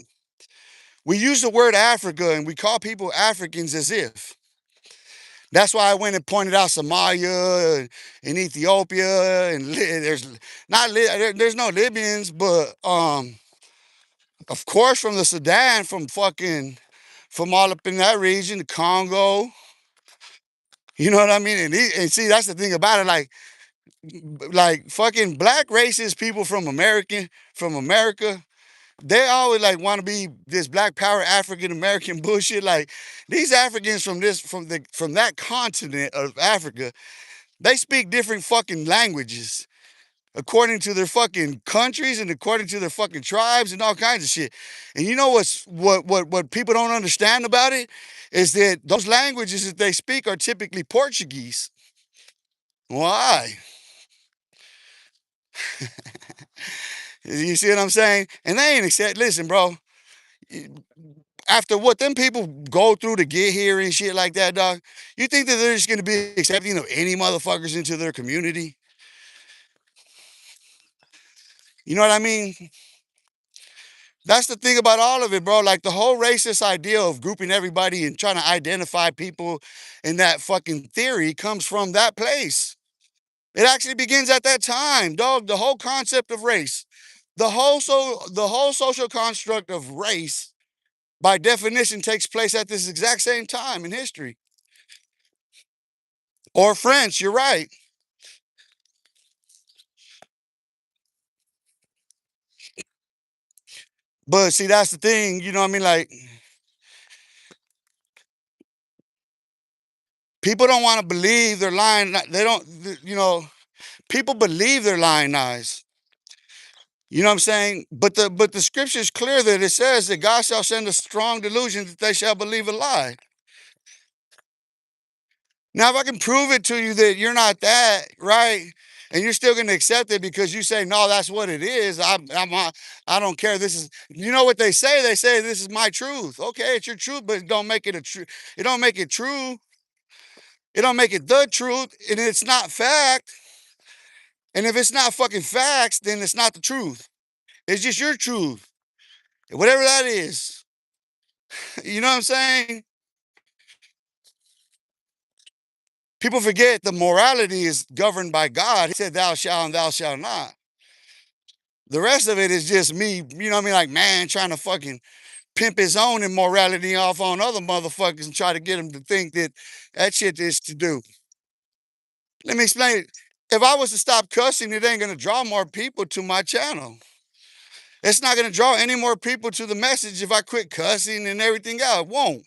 we use the word Africa and we call people Africans as if. That's why I went and pointed out Somalia and Ethiopia and there's no Libyans, but of course from the Sudan, from all up in that region, the Congo. You know what I mean? And see, that's the thing about it. Like fucking black racist people from America, they always like want to be this black power African American bullshit. Like these Africans from that continent of Africa, they speak different fucking languages according to their fucking countries and according to their fucking tribes and all kinds of shit. And you know what people don't understand about it is that those languages that they speak are typically Portuguese. Why? You see what I'm saying? And they ain't accept. Listen, bro. After what them people go through to get here and shit like that, dog, you think that they're just gonna be accepting of any motherfuckers into their community? You know what I mean? That's the thing about all of it, bro. Like the whole racist idea of grouping everybody and trying to identify people in that fucking theory comes from that place. It actually begins at that time, dog. The whole concept of race, the whole social construct of race, by definition, takes place at this exact same time in history. Or French, you're right. But see, that's the thing, you know what I mean? Like, People don't want to believe they're lying. They don't, people believe they're lying eyes. You know what I'm saying? But the scripture is clear that it says that God shall send a strong delusion that they shall believe a lie. Now, if I can prove it to you that you're not that, right, and you're still going to accept it because you say, no, that's what it is. I don't care. This is, you know what they say? They say, this is my truth. Okay, it's your truth, but it don't make it a true. It don't make it true. It don't make it the truth. And it's not fact. And if it's not fucking facts, then it's not the truth. It's just your truth. Whatever that is. You know what I'm saying? People forget the morality is governed by God. He said, thou shalt and thou shalt not. The rest of it is just me, you know what I mean? Like, man, trying to fucking pimp his own immorality off on other motherfuckers and try to get them to think that that shit is to do. Let me explain it. If I was to stop cussing, it ain't going to draw more people to my channel. It's not going to draw any more people to the message if I quit cussing and everything else. It won't.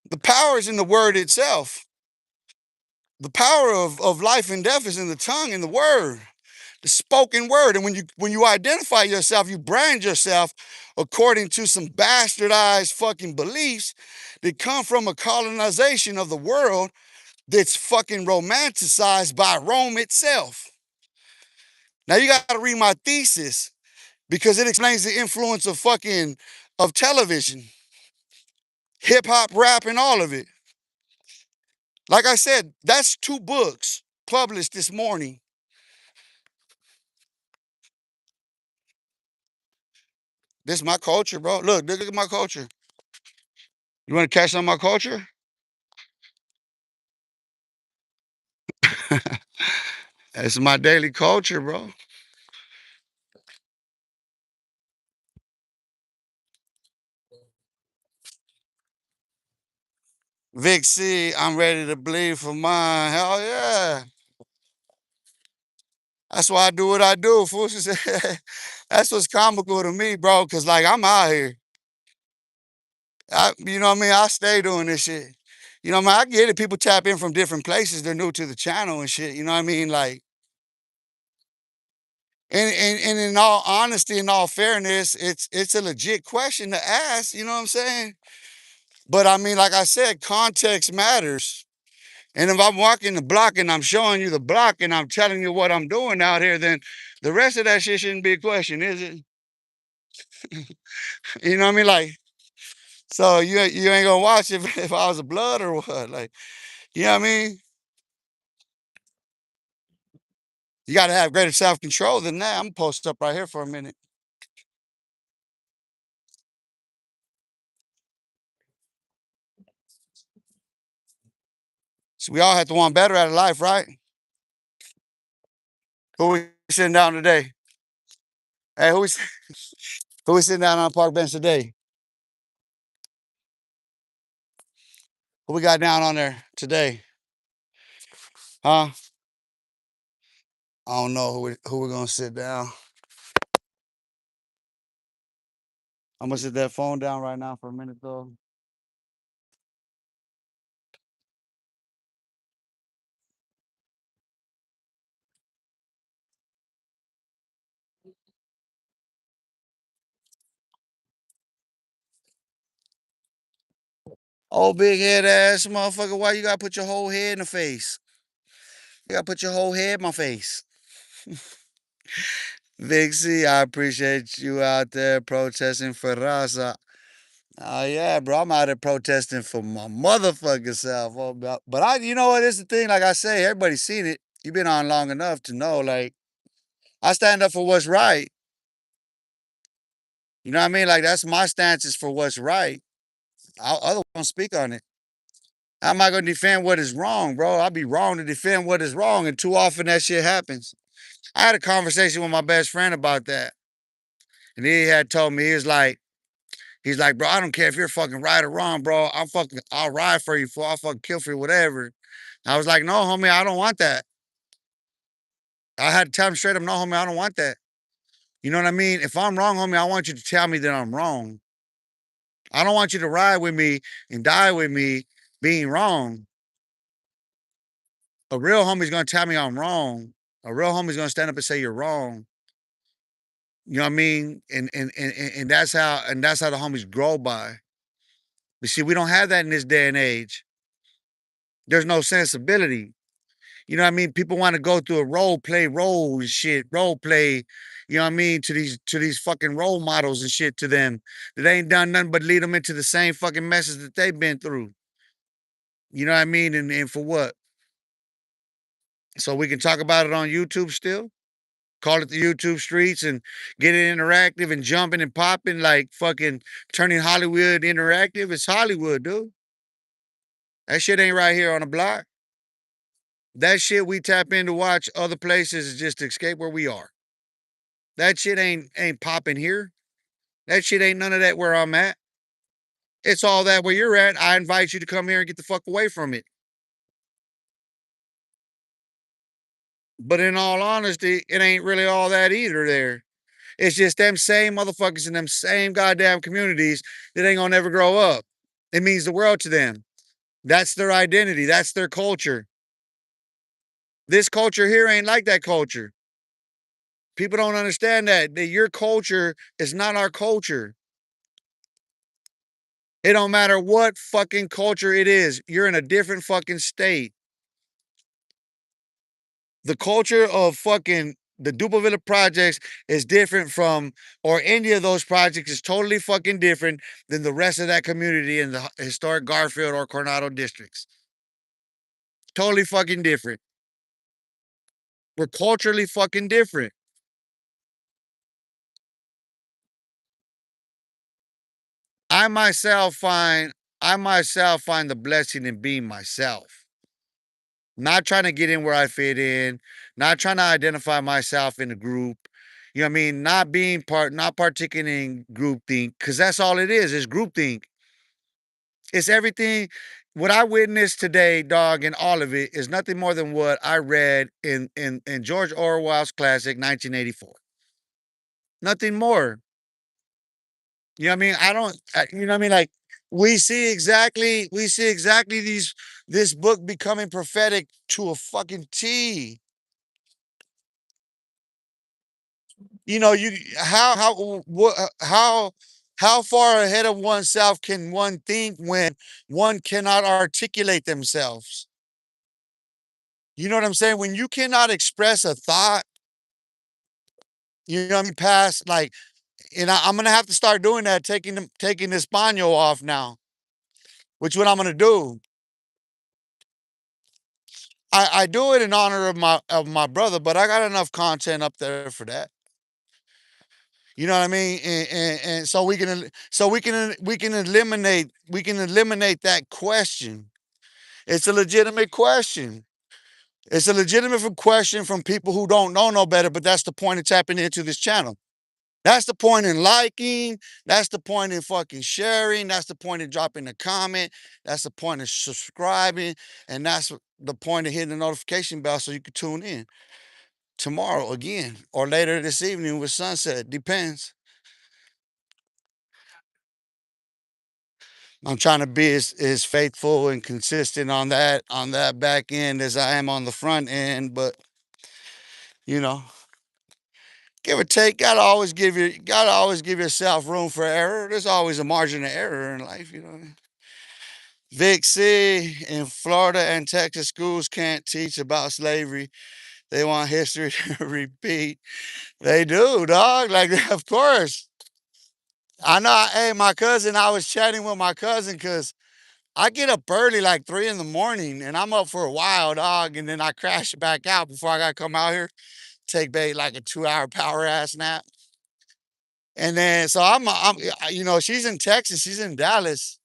The power is in the word itself. The power of life and death is in the tongue and the word, the spoken word. And when you identify yourself, you brand yourself according to some bastardized fucking beliefs that come from a colonization of the world that's fucking romanticized by Rome itself. Now you got to read my thesis because it explains the influence of fucking of television, hip hop, rap, and all of it. Like I said, that's 2 books published this morning. This is my culture, bro. Look at my culture. You want to catch on my culture? It's my daily culture, bro. Vic C, I'm ready to bleed for mine. Hell yeah. That's why I do what I do. Fool. That's what's comical to me, bro. Cause like I'm out here. You know what I mean? I stay doing this shit. You know what I mean? I get it. People tap in from different places. They're new to the channel and shit. You know what I mean? Like, and in all honesty, in all fairness, it's a legit question to ask. You know what I'm saying? But I mean, like I said, context matters. And if I'm walking the block and I'm showing you the block and I'm telling you what I'm doing out here, then the rest of that shit shouldn't be a question, is it? You know what I mean? Like, so you ain't gonna watch if I was a blood or what? Like, you know what I mean? You got to have greater self control than that. I'm gonna post up right here for a minute. So we all have to want better out of life, right? Who we sitting down today? Hey, who we sitting down on a park bench today? Who we got down on there today? Huh? I don't know who we gonna sit down. I'm gonna sit that phone down right now for a minute though. Oh, big head ass motherfucker, why you gotta put your whole head in the face? You gotta put your whole head in my face. Vixie, I appreciate you out there protesting for Raza. Oh yeah, bro, I'm out there protesting for my motherfucking self. Oh, but you know what? It's the thing. Like I say, everybody's seen it. You've been on long enough to know. Like I stand up for what's right. You know what I mean? Like that's my stance is for what's right. Others don't speak on it. How am I gonna defend what is wrong, bro? I'll be wrong to defend what is wrong, and too often that shit happens. I had a conversation with my best friend about that, and he had told me he's like, bro, I don't care if you're fucking right or wrong, bro. I'll ride for you, for I'll fucking kill for you, whatever. I was like, no, homie, I don't want that. I had to tell him straight up, no, homie, I don't want that. You know what I mean? If I'm wrong, homie, I want you to tell me that I'm wrong. I don't want you to ride with me and die with me being wrong. A real homie's gonna tell me I'm wrong. A real homie's gonna stand up and say you're wrong. You know what I mean? And that's how the homies grow by. But see, we don't have that in this day and age. There's no sensibility. You know what I mean? People want to go through a role play role and shit, role play, you know what I mean, to these fucking role models and shit to them that ain't done nothing but lead them into the same fucking messes that they've been through. You know what I mean? And for what? So we can talk about it on YouTube still? Call it the YouTube streets and get it interactive and jumping and popping like fucking turning Hollywood interactive. It's Hollywood, dude. That shit ain't right here on the block. That shit we tap in to watch other places is just to escape where we are. That shit ain't popping here. That shit ain't none of that where I'm at. It's all that where you're at. I invite you to come here and get the fuck away from it. But in all honesty, it ain't really all that either there. It's just them same motherfuckers in them same goddamn communities that ain't gonna never grow up. It means the world to them. That's their identity. That's their culture. This culture here ain't like that culture. People don't understand that your culture is not our culture. It don't matter what fucking culture it is. You're in a different fucking state. The culture of fucking the Dupovilla projects is different from, or any of those projects is totally fucking different than the rest of that community in the historic Garfield or Coronado districts. Totally fucking different. We're culturally fucking different. I myself find I myself find the blessing in being myself. Not trying to get in where I fit in, not trying to identify myself in a group. You know what I mean? Not partaking in group think, because that's all it is group think. It's everything. What I witnessed today, dog, and all of it is nothing more than what I read in George Orwell's classic 1984. Nothing more. You know what I mean? You know what I mean? Like we see exactly this book becoming prophetic to a fucking T. You know, you how far ahead of oneself can one think when one cannot articulate themselves? You know what I'm saying? When you cannot express a thought, you know what I mean, past like, and I'm gonna have to start doing that, taking this Spano off now, which what I'm gonna do. I do it in honor of my brother, but I got enough content up there for that. You know what I mean? And so we can eliminate that question. It's a legitimate question. It's a legitimate question from people who don't know no better, but that's the point of tapping into this channel. That's the point in liking. That's the point in fucking sharing. That's the point in dropping a comment. That's the point of subscribing. And that's the point of hitting the notification bell so you can tune in tomorrow again or later this evening with sunset. Depends. I'm trying to be as faithful and consistent on that back end as I am on the front end, but you know, give or take, gotta always give yourself room for error. There's always a margin of error in life, you know. Vic C in Florida and Texas schools can't teach about slavery. They want history to repeat. They do, dog. Like, of course. I know. Hey, my cousin, I was chatting with my cousin because I get up early, like 3 in the morning, and I'm up for a while, dog. And then I crash back out before I got to come out here, take back like a 2 hour power ass nap. And then, so you know, she's in Texas, she's in Dallas.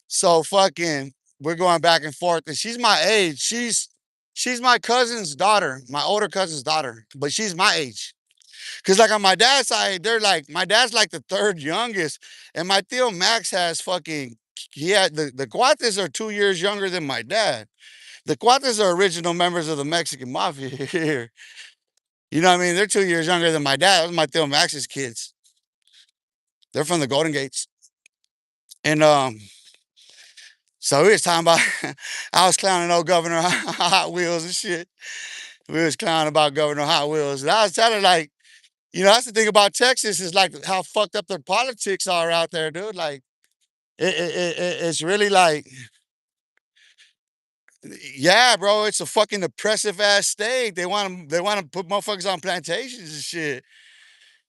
So fucking, we're going back and forth, and she's my age. She's my cousin's daughter, my older cousin's daughter, but she's my age. Cause like on my dad's side, they're like my dad's like the third youngest, and my Theo Max has fucking he had the Cuates are 2 years younger than my dad. The Cuates are original members of the Mexican mafia here. You know what I mean? They're 2 years younger than my dad. Those are my Theo Max's kids. They're from the Golden Gates. And So we was talking about, I was clowning old Governor Hot Wheels and shit. We was clowning about Governor Hot Wheels. And I was telling like, that's the thing about Texas is like how fucked up the politics are out there, dude. Like, it's really like, yeah, bro, it's a fucking oppressive ass state. They want to put motherfuckers on plantations and shit.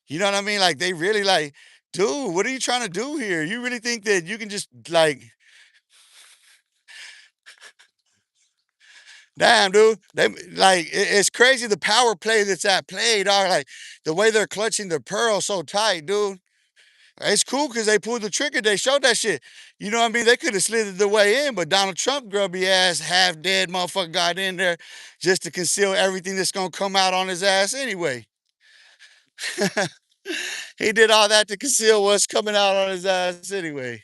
You know what I mean? Like they really like, dude, what are you trying to do here? You really think that you can just like, damn, dude, they like it's crazy the power play that's at play, dog. Like the way they're clutching the pearl so tight, dude. It's cool because they pulled the trigger. They showed that shit. You know what I mean? They could have slithered the way in, but Donald Trump, grubby ass, half dead motherfucker, got in there just to conceal everything that's gonna come out on his ass anyway. He did all that to conceal what's coming out on his ass anyway.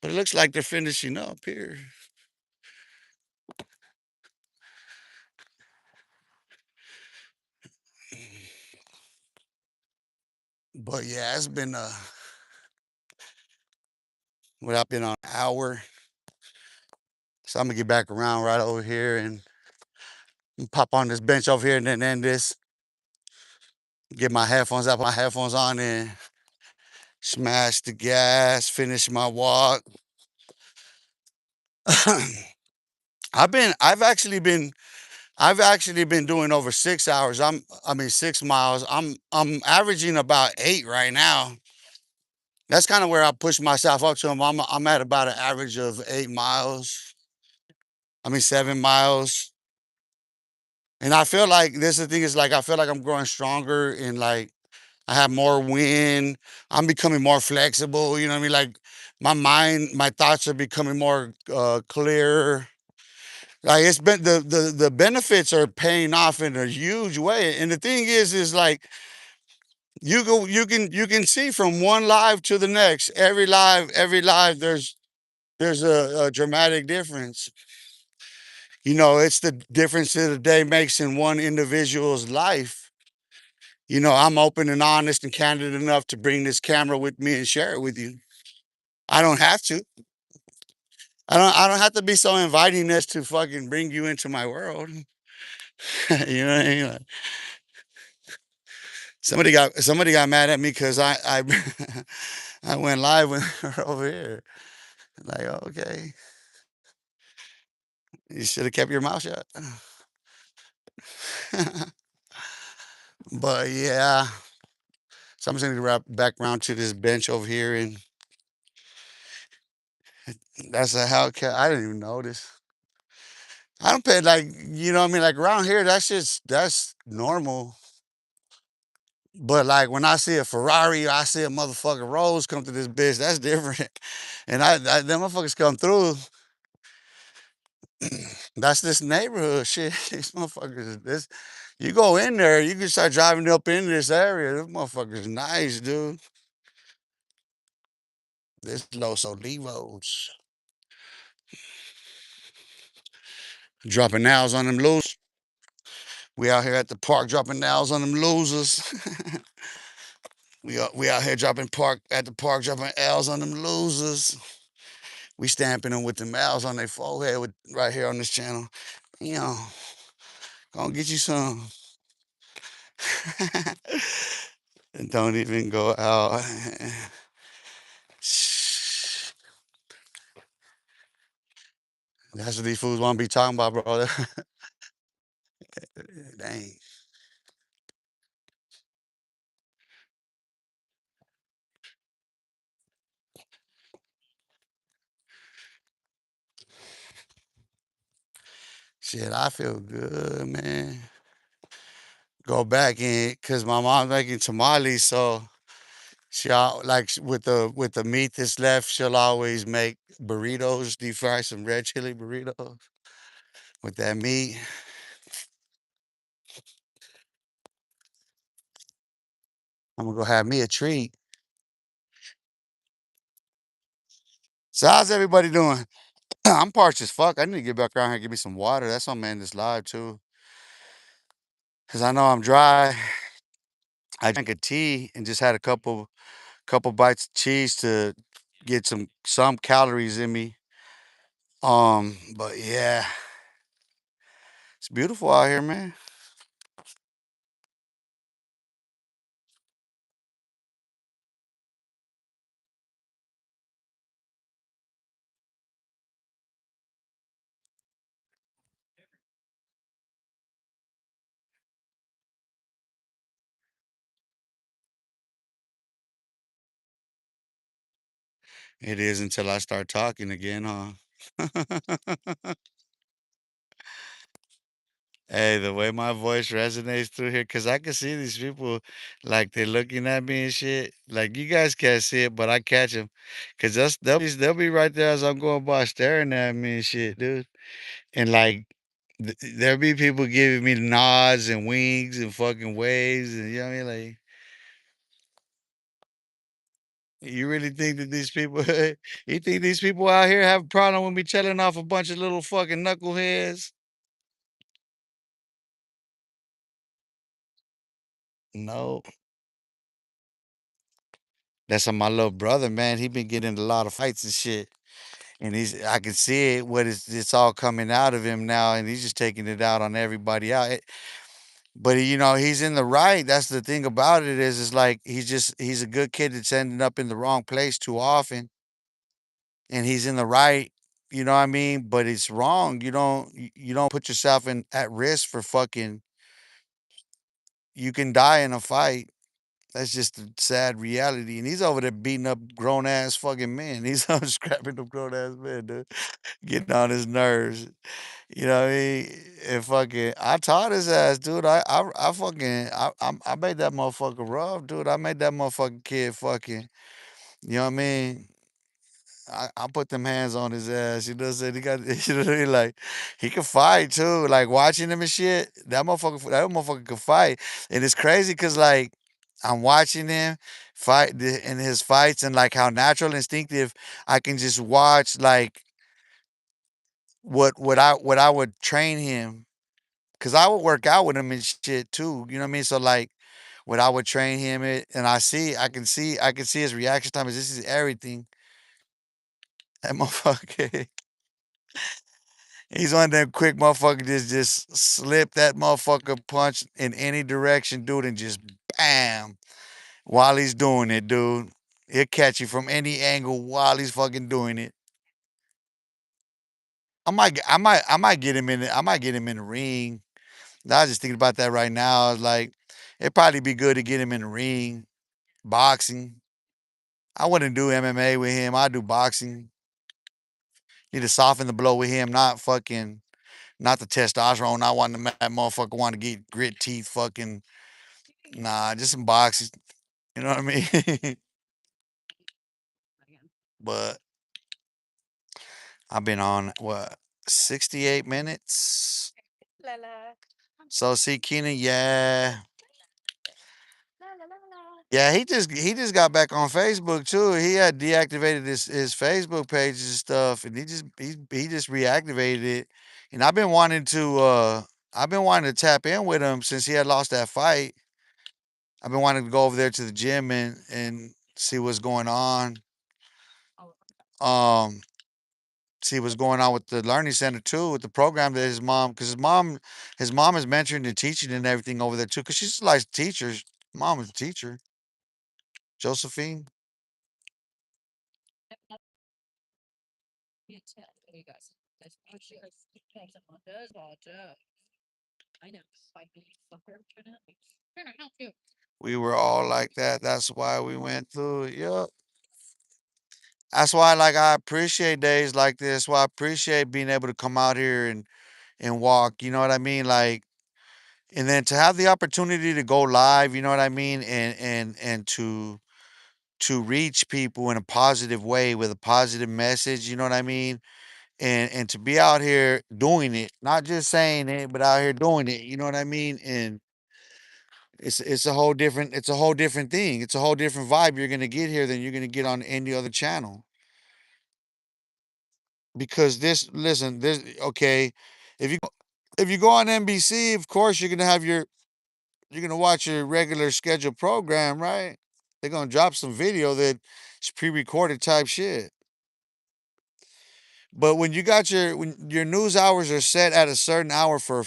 But it looks like they're finishing up here. But yeah, it's been what I've been on an hour. So I'm gonna get back around right over here and pop on this bench over here and then end this. Get my headphones out, put my headphones on and smash the gas, finish my walk. I've actually been doing over 6 hours. I mean 6 miles. I'm averaging about 8 right now. That's kind of where I push myself up to. I'm at about an average of 8 miles. I mean 7 miles. And I feel like this is the thing is like I feel like I'm growing stronger and like I have more wind. I'm becoming more flexible. You know what I mean? Like my mind, my thoughts are becoming more clear. Like it's been the benefits are paying off in a huge way. And the thing is like you can see from one live to the next. Every live there's a dramatic difference. It's the difference that a day makes in one individual's life. I'm open and honest and candid enough to bring this camera with me and share it with you. I don't have to. I don't have to be so inviting as to fucking bring you into my world. You know what I mean? Like, somebody got mad at me because I I went live with her over here. Like, okay, you should have kept your mouth shut. But yeah, so I'm just gonna wrap back around to this bench over here, and that's a Hellcat. I didn't even notice. I don't pay like what I mean. Like around here, that's normal. But like when I see a Ferrari, or I see a motherfucking Rose come to this bitch. That's different. And them motherfuckers come through. That's this neighborhood shit. These motherfuckers. This you go in there, you can start driving up in this area. This motherfucker's nice, dude. This Los Olivos. Dropping nails on them losers. We out here at the park dropping nails on them losers. We out here dropping park at the park dropping L's on them losers. We stamping them with the L's on their forehead with right here on this channel. You know, gonna get you some. And don't even go out. That's what these fools want to be talking about, bro. Dang. Shit, I feel good, man. Go back in, cause my mom's making tamales, so like with the meat that's left, she'll always make burritos, deep fry some red chili burritos with that meat. I'm gonna go have me a treat. So how's everybody doing? I'm parched as fuck. I need to get back around here and give me some water. That's why I'm in this live too. Cause I know I'm dry. I drank a tea and just had a couple bites of cheese to get some calories in me. But yeah, it's beautiful out here, man. It is until I start talking again, huh? Hey, the way my voice resonates through here, cause I can see these people, like they're looking at me and shit. Like you guys can't see it, but I catch them, cause they'll be right there as I'm going by, staring at me and shit, dude. And like there'll be people giving me nods and winks and fucking waves, and you know what I mean? Like you really think that these people, you think these people out here have a problem with me telling off a bunch of little fucking knuckleheads? No. That's on my little brother, man. He been getting in a lot of fights and shit. And I can see it, it's all coming out of him now, and he's just taking it out on everybody out. But you know, he's in the right. That's the thing about it is like he's a good kid that's ending up in the wrong place too often, and he's in the right. You know what I mean? But it's wrong. You don't put yourself in at risk for fucking. You can die in a fight. That's just the sad reality. And he's over there beating up grown ass fucking men. He's scrapping them grown ass men, dude. Getting on his nerves. You know what I mean? And fucking, I taught his ass, dude. I fucking, I made that motherfucker rough, dude. I made that motherfucking kid fucking, you know what I mean? I put them hands on his ass. You know what I'm saying? He got, you know what I mean? Like, he can fight too. Like, watching him and shit, that motherfucker can fight. And it's crazy because, like, I'm watching him fight in his fights and, like, how natural, instinctive I can just watch, like, what I would train him. Cause I would work out with him and shit too. You know what I mean? So like when I would train him it and I can see his reaction time is this is everything. That motherfucker. He's one of them quick motherfucker just slip that motherfucker punch in any direction, dude, and just bam while he's doing it, dude. He'll catch you from any angle while he's fucking doing it. I might get him in the ring. I was just thinking about that right now. I was like, it'd probably be good to get him in the ring, boxing. I wouldn't do MMA with him. I'd do boxing. Need to soften the blow with him, not fucking, not the testosterone. I want that motherfucker want to get grit teeth, fucking, nah, just some boxing. You know what I mean? But I've been on what 68 minutes. So see, Keenan, yeah, yeah, he just got back on Facebook too. He had deactivated his Facebook pages and stuff, and he just reactivated it. And I've been wanting to tap in with him since he had lost that fight. I've been wanting to go over there to the gym and see what's going on. Um, see what's going on with the learning center too, with the program that his mom, because his mom is mentoring and teaching and everything over there too. Because she's like teacher. Mom is a teacher, Josephine. We were all like that. That's why we went through it. Yep. That's why like I appreciate days like this. Why I appreciate being able to come out here and walk. You know what I mean? Like and then to have the opportunity to go live, you know what I mean? And to reach people in a positive way with a positive message, you know what I mean? And to be out here doing it, not just saying it, but out here doing it, you know what I mean? And it's a whole different thing. It's a whole different vibe you're gonna get here than you're gonna get on any other channel. Because this listen, this okay, if you go on NBC, of course you're gonna watch your regular scheduled program, right? They're gonna drop some video that's pre-recorded type shit. But when you got when your news hours are set at a certain hour for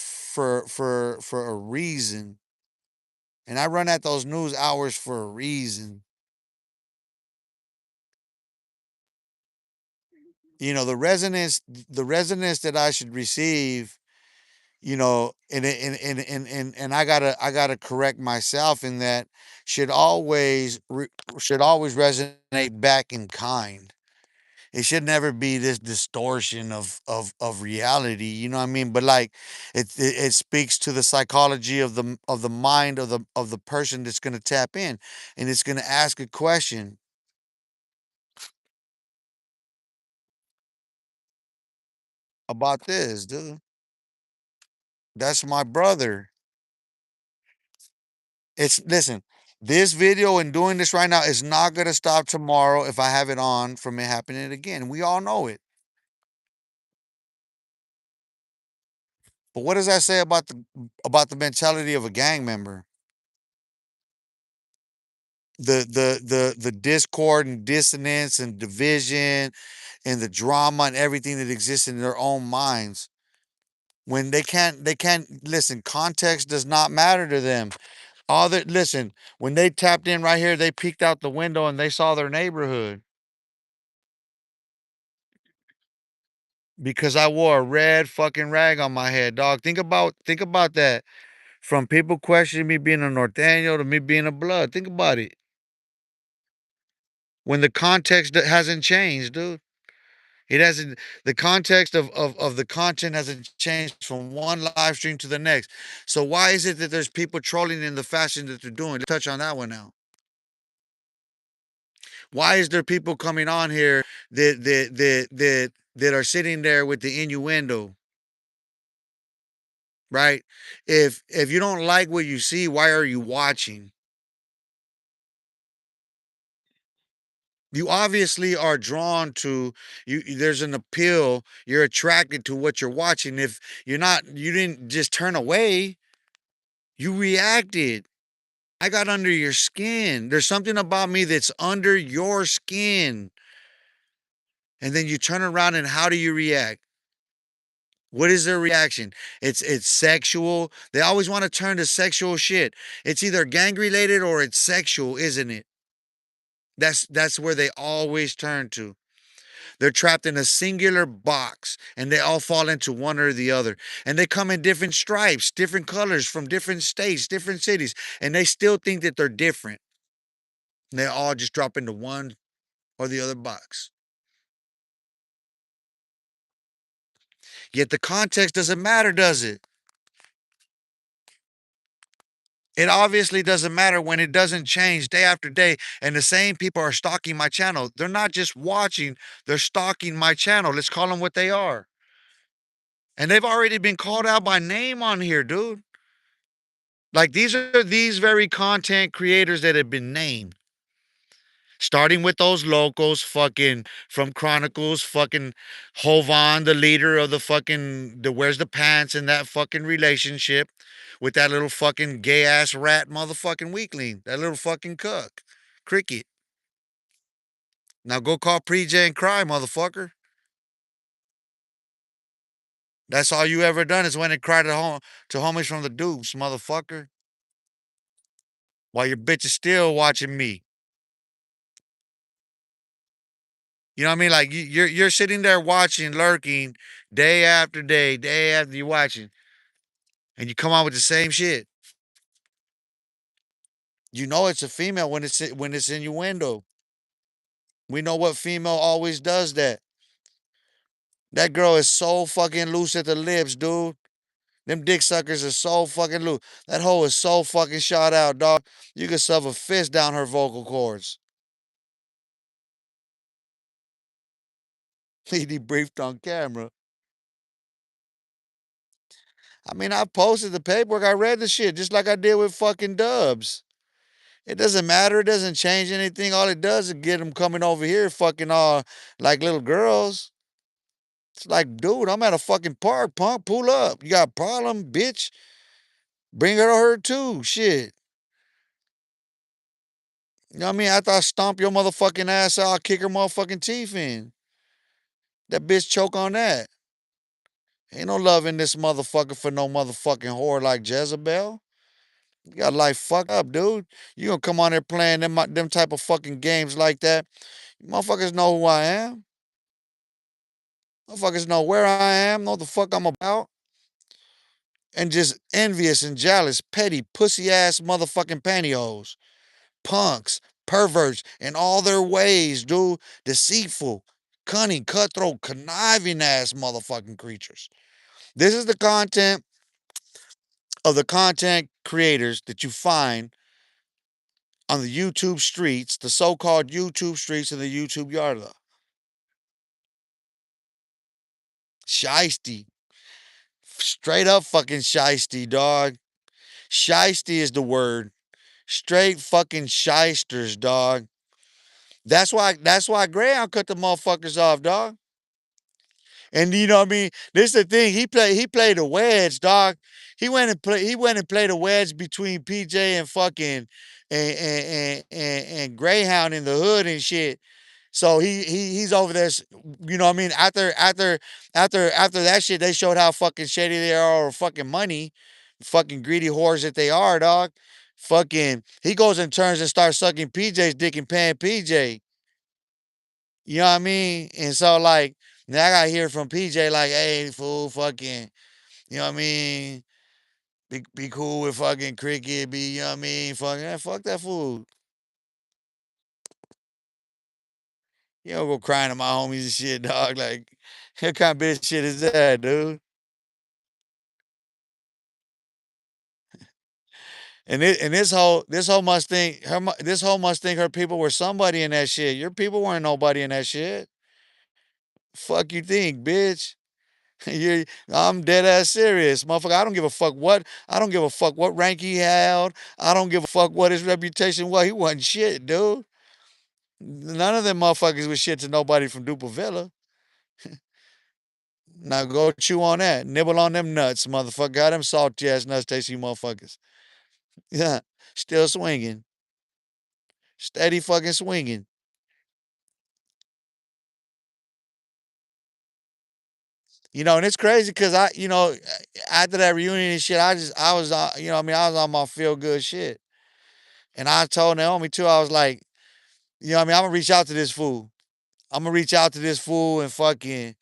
a reason, and I run at those news hours for a reason. You know, the resonance that I should receive, and I gotta correct myself in that should always resonate back in kind. It should never be this distortion of reality. You know what I mean? But like, it speaks to the psychology of the mind of the person that's gonna tap in, and it's gonna ask a question about this, dude. That's my brother. Listen, this video and doing this right now is not gonna stop tomorrow if I have it on from it happening again. We all know it. But what does that say about the mentality of a gang member? The discord and dissonance and division and the drama and everything that exists in their own minds. When they can't listen, context does not matter to them. All that listen, when they tapped in right here, they peeked out the window and they saw their neighborhood. Because I wore a red fucking rag on my head, dog. Think about that. From people questioning me being a norteño to me being a blood. Think about it. When the context hasn't changed, dude. It hasn't. The context of the content hasn't changed from one live stream to the next. So why is it that there's people trolling in the fashion that they're doing? Let's touch on that one now. Why is there people coming on here that are sitting there with the innuendo, right? If you don't like what you see, why are you watching? You obviously are drawn to you. There's an appeal. You're attracted to what you're watching. If you're not, you didn't just turn away. You reacted. I got under your skin. There's something about me that's under your skin. And then you turn around and how do you react? What is their reaction? It's sexual. They always want to turn to sexual shit. It's either gang related or it's sexual, isn't it? That's where they always turn to. They're trapped in a singular box and they all fall into one or the other. And they come in different stripes, different colors from different states, different cities, and they still think that they're different. And they all just drop into one or the other box. Yet the context doesn't matter, does it? It obviously doesn't matter when it doesn't change day after day and the same people are stalking my channel. They're not just watching, they're stalking my channel. Let's call them what they are. And they've already been called out by name on here, dude. Like these are these very content creators that have been named. Starting with those locals, fucking from Chronicles, fucking Hovan, the leader of the fucking the Where's the Pants in that fucking relationship with that little fucking gay ass rat motherfucking weakling, that little fucking cuck, Cricket. Now go call Pre-J and cry, motherfucker. That's all you ever done is went and cried at home to homies from the Dukes, motherfucker. While your bitch is still watching me. You know what I mean? Like you're sitting there watching, lurking, day after you watching, and you come out with the same shit. You know it's a female when it's innuendo. We know what female always does that. That girl is so fucking loose at the lips, dude. Them dick suckers are so fucking loose. That hoe is so fucking shot out, dog. You could shove a fist down her vocal cords. He debriefed on camera. I mean, I posted the paperwork. I read the shit just like I did with fucking Dubs. It doesn't matter. It doesn't change anything. All it does is get them coming over here fucking all like little girls. It's like, dude, I'm at a fucking park, punk. Pull up. You got a problem, bitch? Bring her to her too. Shit. You know what I mean? After I stomp your motherfucking ass out, I'll kick her motherfucking teeth in. That bitch choke on that. Ain't no love in this motherfucker for no motherfucking whore like Jezebel. You got life fucked up, dude. You gonna come on there playing them type of fucking games like that? Motherfuckers know who I am. Motherfuckers know where I am, know the fuck I'm about. And just envious and jealous, petty, pussy ass motherfucking pantyhose. Punks, perverts in all their ways, dude. Deceitful, cunning, cutthroat, conniving ass motherfucking creatures. This is the content of the content creators that you find on the YouTube streets, the so-called YouTube streets of the YouTube yard. Shiesty. Straight up fucking shiesty, dog. Shiesty is the word. Straight fucking shysters, dog. That's why Graham cut the motherfuckers off, dog. And you know what I mean? This is the thing. He played a wedge, dog. He went and played a wedge between PJ and fucking and Greyhound in the hood and shit. So he's over there, you know what I mean? After that shit, they showed how fucking shady they are or fucking money, fucking greedy whores that they are, dog. Fucking he goes and turns and starts sucking PJ's dick and paying PJ. You know what I mean? And so like now I gotta hear from PJ like, hey fool, fucking, you know what I mean? Be cool with fucking cricket, be, you know what I mean? Fuck that fool. You don't go crying to my homies and shit, dog. Like, what kind of bitch shit is that, dude? And this whole must think this whole must think her people were somebody in that shit. Your people weren't nobody in that shit. Fuck you think, bitch. You, I'm dead ass serious, motherfucker. I don't give a fuck what rank he held. I don't give a fuck what his reputation was. He wasn't shit, dude. None of them motherfuckers was shit to nobody from Duper Villa. Now go chew on that. Nibble on them nuts, motherfucker. Got them salty ass nuts taste you motherfuckers. Yeah. Still swinging. Steady fucking swinging. And it's crazy because after that reunion and shit, I was, I mean, I was on my feel good shit. And I told Naomi too, I was like, I mean, I'm gonna reach out to this fool. I'm gonna reach out to this fool and fucking,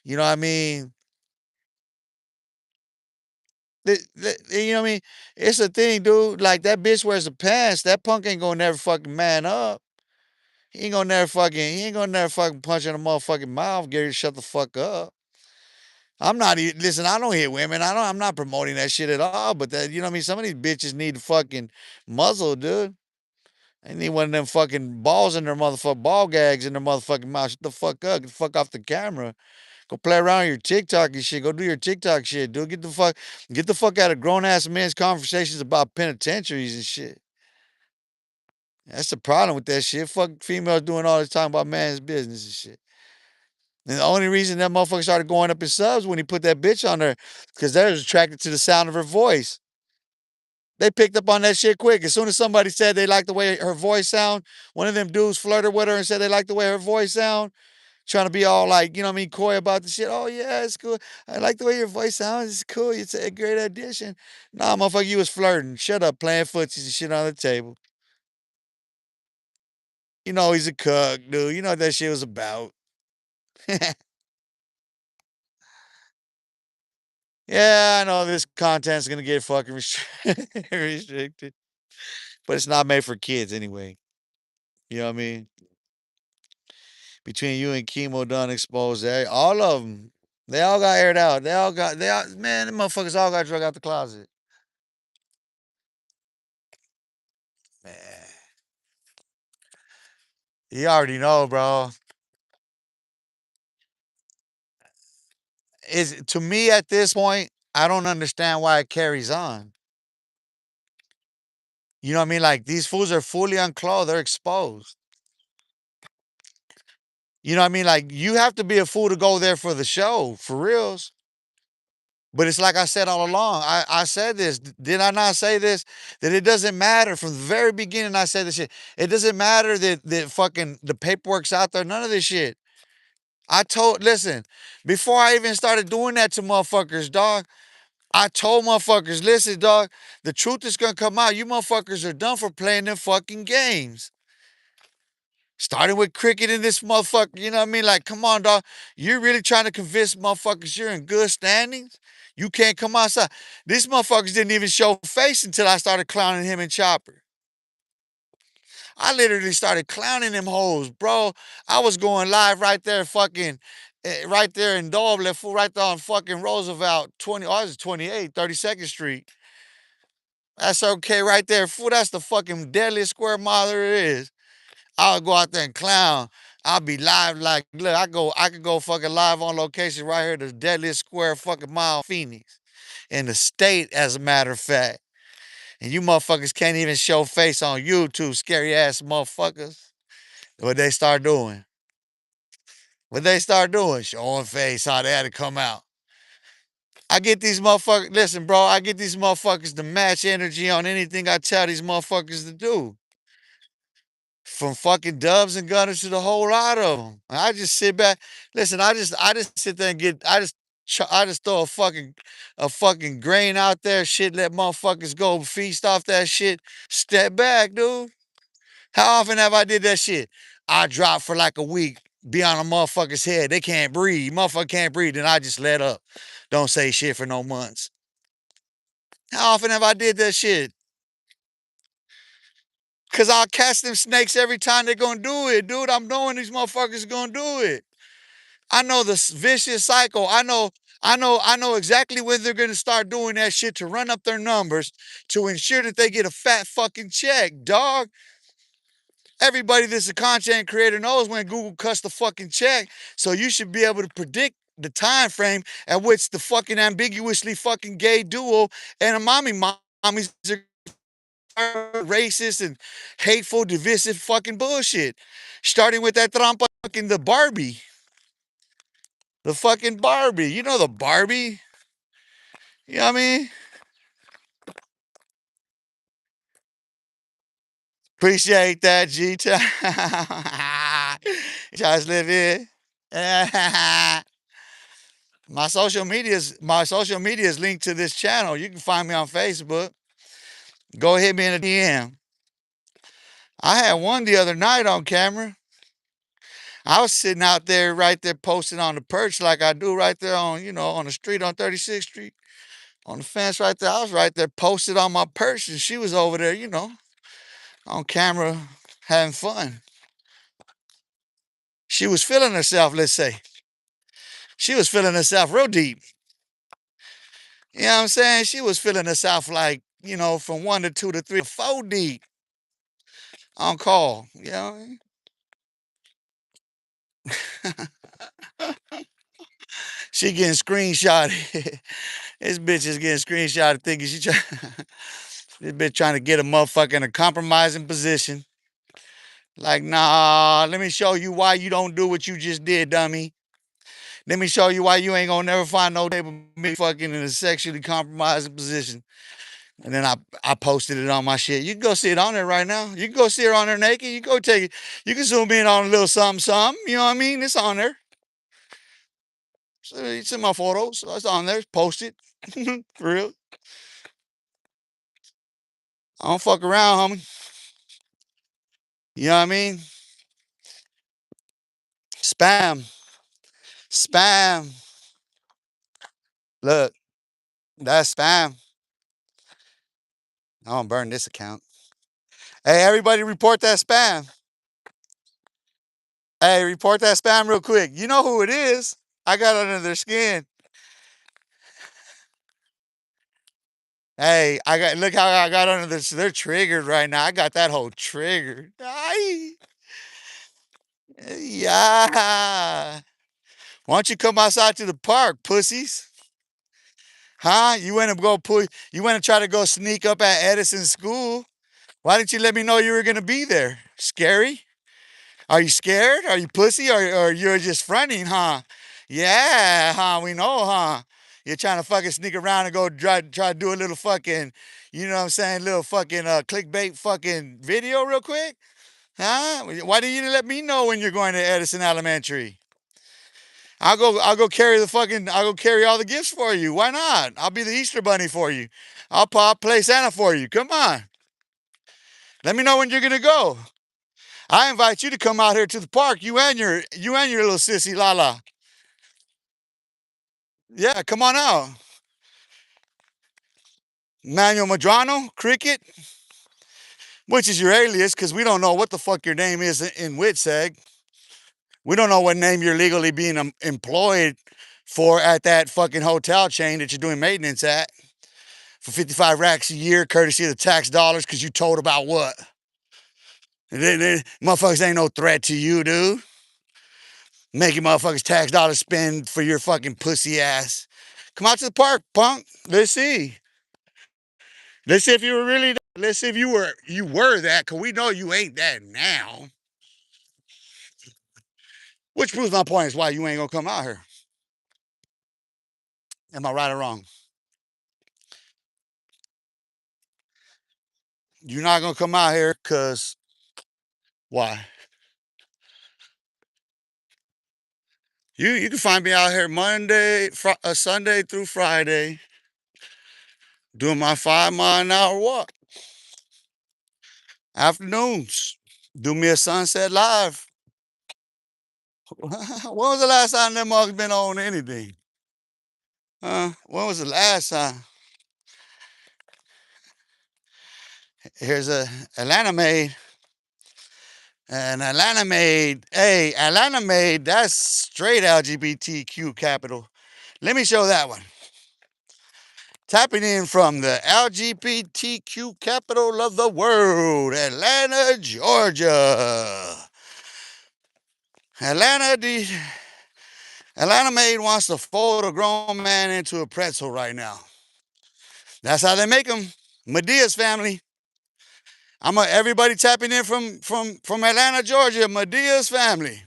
you know what I mean? You know what I mean? It's a thing, dude. Like that bitch wears the pants. That punk ain't gonna never fucking man up. He ain't gonna never fucking punch in the motherfucking mouth, get her to shut the fuck up. Listen, I don't hit women. I'm not promoting that shit at all. But that, you know what I mean? Some of these bitches need to fucking muzzle, dude. They need one of them fucking balls in their motherfucking ball gags in their motherfucking mouth. Shut the fuck up. Get the fuck off the camera. Go play around with your TikTok and shit. Go do your TikTok shit, dude. Get the fuck out of grown ass men's conversations about penitentiaries and shit. That's the problem with that shit. Fuck females doing all this time about man's business and shit. And the only reason that motherfucker started going up in subs when he put that bitch on there, because they're attracted to the sound of her voice. They picked up on that shit quick. As soon as somebody said they liked the way her voice sound, one of them dudes flirted with her and said they liked the way her voice sound, trying to be all like, you know what I mean, coy about the shit. Oh yeah, it's cool. I like the way your voice sounds. It's cool. It's a great addition. Nah, motherfucker, you was flirting. Shut up, playing footsies and shit on the table. You know he's a cuck, dude. You know what that shit was about. Yeah, I know this content's gonna get fucking restricted, but it's not made for kids anyway. You know what I mean? Between you and Chemo done exposed, all of them, they all got aired out. Man, them motherfuckers all got drug out the closet. Man, you already know, bro. Is to me at this point, I don't understand why it carries on. You know what I mean? Like these fools are fully unclothed, they're exposed. You know what I mean? Like you have to be a fool to go there for the show, for reals. But it's like I said all along. I said this. Did I not say this? That it doesn't matter. From the very beginning, I said this shit. It doesn't matter that fucking the paperwork's out there. None of this shit. Listen, before I even started doing that to motherfuckers, dog, I told motherfuckers, listen, dog, the truth is gonna come out. You motherfuckers are done for playing them fucking games. Starting with cricket in this motherfucker, you know what I mean? Like, come on, dog. You're really trying to convince motherfuckers you're in good standings? You can't come outside. These motherfuckers didn't even show face until I started clowning him and Chopper. I literally started clowning them hoes, bro. I was going live right there, fucking, right there in Doble, fool, right there on fucking Roosevelt, 20, oh, I was 28, 32nd Street. That's okay right there, fool. That's the fucking deadliest square mile there is. I'll go out there and clown. I'll be live like, look, I could go fucking live on location right here, the deadliest square fucking mile, Phoenix, in the state, as a matter of fact. And you motherfuckers can't even show face on YouTube, scary ass motherfuckers. What they start doing? What they start doing? Showing face, how they had to come out. I get these motherfuckers, listen, bro, I get these motherfuckers to match energy on anything I tell these motherfuckers to do. From fucking Dubs and Gunners to the whole lot of them. I just sit back. Listen, I just sit there and I just throw a fucking grain out there, shit, let motherfuckers go feast off that shit. Step back, dude. How often have I did that shit? I drop for like a week, be on a motherfucker's head. They can't breathe. Motherfucker can't breathe. Then I just let up. Don't say shit for no months. How often have I did that shit? Cause I'll catch them snakes every time they're gonna do it, dude. I'm knowing these motherfuckers gonna do it. I know the vicious cycle. I know exactly when they're gonna start doing that shit to run up their numbers to ensure that they get a fat fucking check, dog. Everybody that's a content creator knows when Google cuts the fucking check. So you should be able to predict the time frame at which the fucking ambiguously fucking gay duo and a mommies are racist and hateful, divisive fucking bullshit. Starting with that trampa fucking the Barbie. The fucking Barbie. You know the Barbie? You know what I mean? Appreciate that, G Time. Just live in. My social media is linked to this channel. You can find me on Facebook. Go hit me in a DM. I had one the other night on camera. I was sitting out there right there posting on the perch like I do right there on, on the street on 36th Street. On the fence right there. I was right there posted on my perch and she was over there, on camera having fun. She was feeling herself, let's say. She was feeling herself real deep. You know what I'm saying? She was feeling herself like, from 1 to 2 to 3 to 4 deep on call. You know what I mean? She getting screenshotted. This bitch is getting screenshotted thinking this bitch trying to get a motherfucker in a compromising position. Like, nah, let me show you why you don't do what you just did, dummy. Let me show you why you ain't gonna never find no table me fucking in a sexually compromising position. And then I posted it on my shit. You can go see it on there right now. You can go see her on there naked. You go take it. You can zoom in on a little something, something. You know what I mean? It's on there. So it's in my photos. So it's on there. Post it. For real. I don't fuck around, homie. You know what I mean? Spam. Spam. Look, that's spam. I don't burn this account. Hey, everybody report that spam. Hey, report that spam real quick. You know who it is. I got under their skin. Hey, look how I got under this. They're triggered right now. I got that whole triggered. Ay, yeah. Why don't you come outside to the park, pussies? Huh? You went to try to go sneak up at Edison's school. Why didn't you let me know you were gonna be there? Scary? Are you scared? Are you pussy? Or you're just fronting, huh? Yeah, huh? We know, huh? You're trying to fucking sneak around and go try to do a little fucking, you know what I'm saying, little fucking clickbait fucking video real quick? Huh? Why didn't you let me know when you're going to Edison Elementary? I'll go carry all the gifts for you. Why not? I'll be the Easter bunny for you. I'll play Santa for you. Come on. Let me know when you're gonna go. I invite you to come out here to the park. You and your little sissy Lala. Yeah, come on out. Manuel Madrano, Cricket, which is your alias, because we don't know what the fuck your name is in Witseg. We don't know what name you're legally being employed for at that fucking hotel chain that you're doing maintenance at for 55 racks a year, courtesy of the tax dollars, because you told about what? Motherfuckers ain't no threat to you, dude. Making motherfuckers tax dollars spend for your fucking pussy ass. Come out to the park, punk. Let's see. Let's see if you were really that. Let's see if you were that, because we know you ain't that now. Which proves my point is why you ain't gonna come out here. Am I right or wrong? You're not gonna come out here because why? You can find me out here Sunday through Friday, doing my 5 mile an hour walk. Afternoons, do me a sunset live. When was the last time them mugs been on anything? When was the last time? Here's a Atlanta made. And Atlanta made, hey, Atlanta made, that's straight LGBTQ capital. Let me show that one. Tapping in from the LGBTQ capital of the world, Atlanta, Georgia. Atlanta, Atlanta made wants to fold a grown man into a pretzel right now. That's how they make them. Medea's family. Everybody tapping in from Atlanta, Georgia. Medea's family.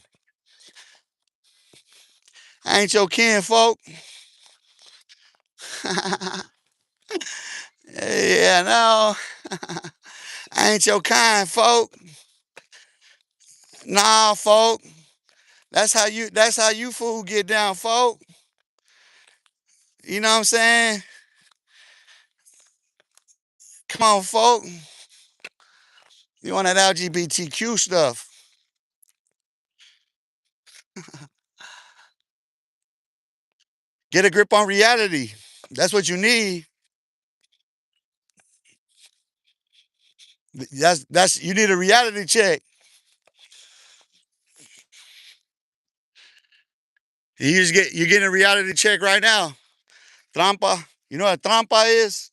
I ain't your kin, folk. Yeah, no. I ain't your kind, folk. Nah, folk. That's how you fool get down, folk. You know what I'm saying? Come on, folk. You want that LGBTQ stuff. Get a grip on reality. That's what you need. That's you need a reality check. You're getting a reality check right now. Trampa. You know what a trampa is?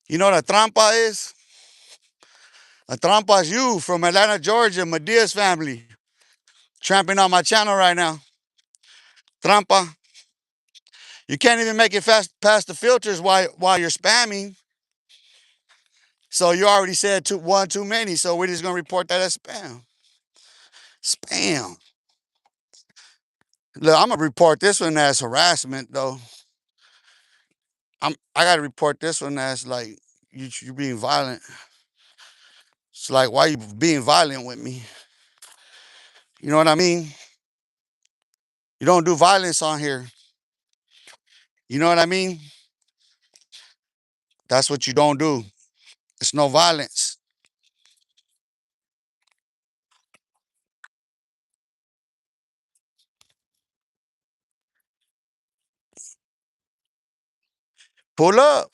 You know what a trampa is? A trampa is you from Atlanta, Georgia, Medea's family. Tramping on my channel right now. Trampa. You can't even make it past the filters while you're spamming. So you already said one too many. So we're just gonna report that as spam. Spam. Look, I'm gonna report this one as harassment though. I gotta report this one as like you being violent. It's like why you being violent with me? You know what I mean? You don't do violence on here. You know what I mean? That's what you don't do. It's no violence. Pull up.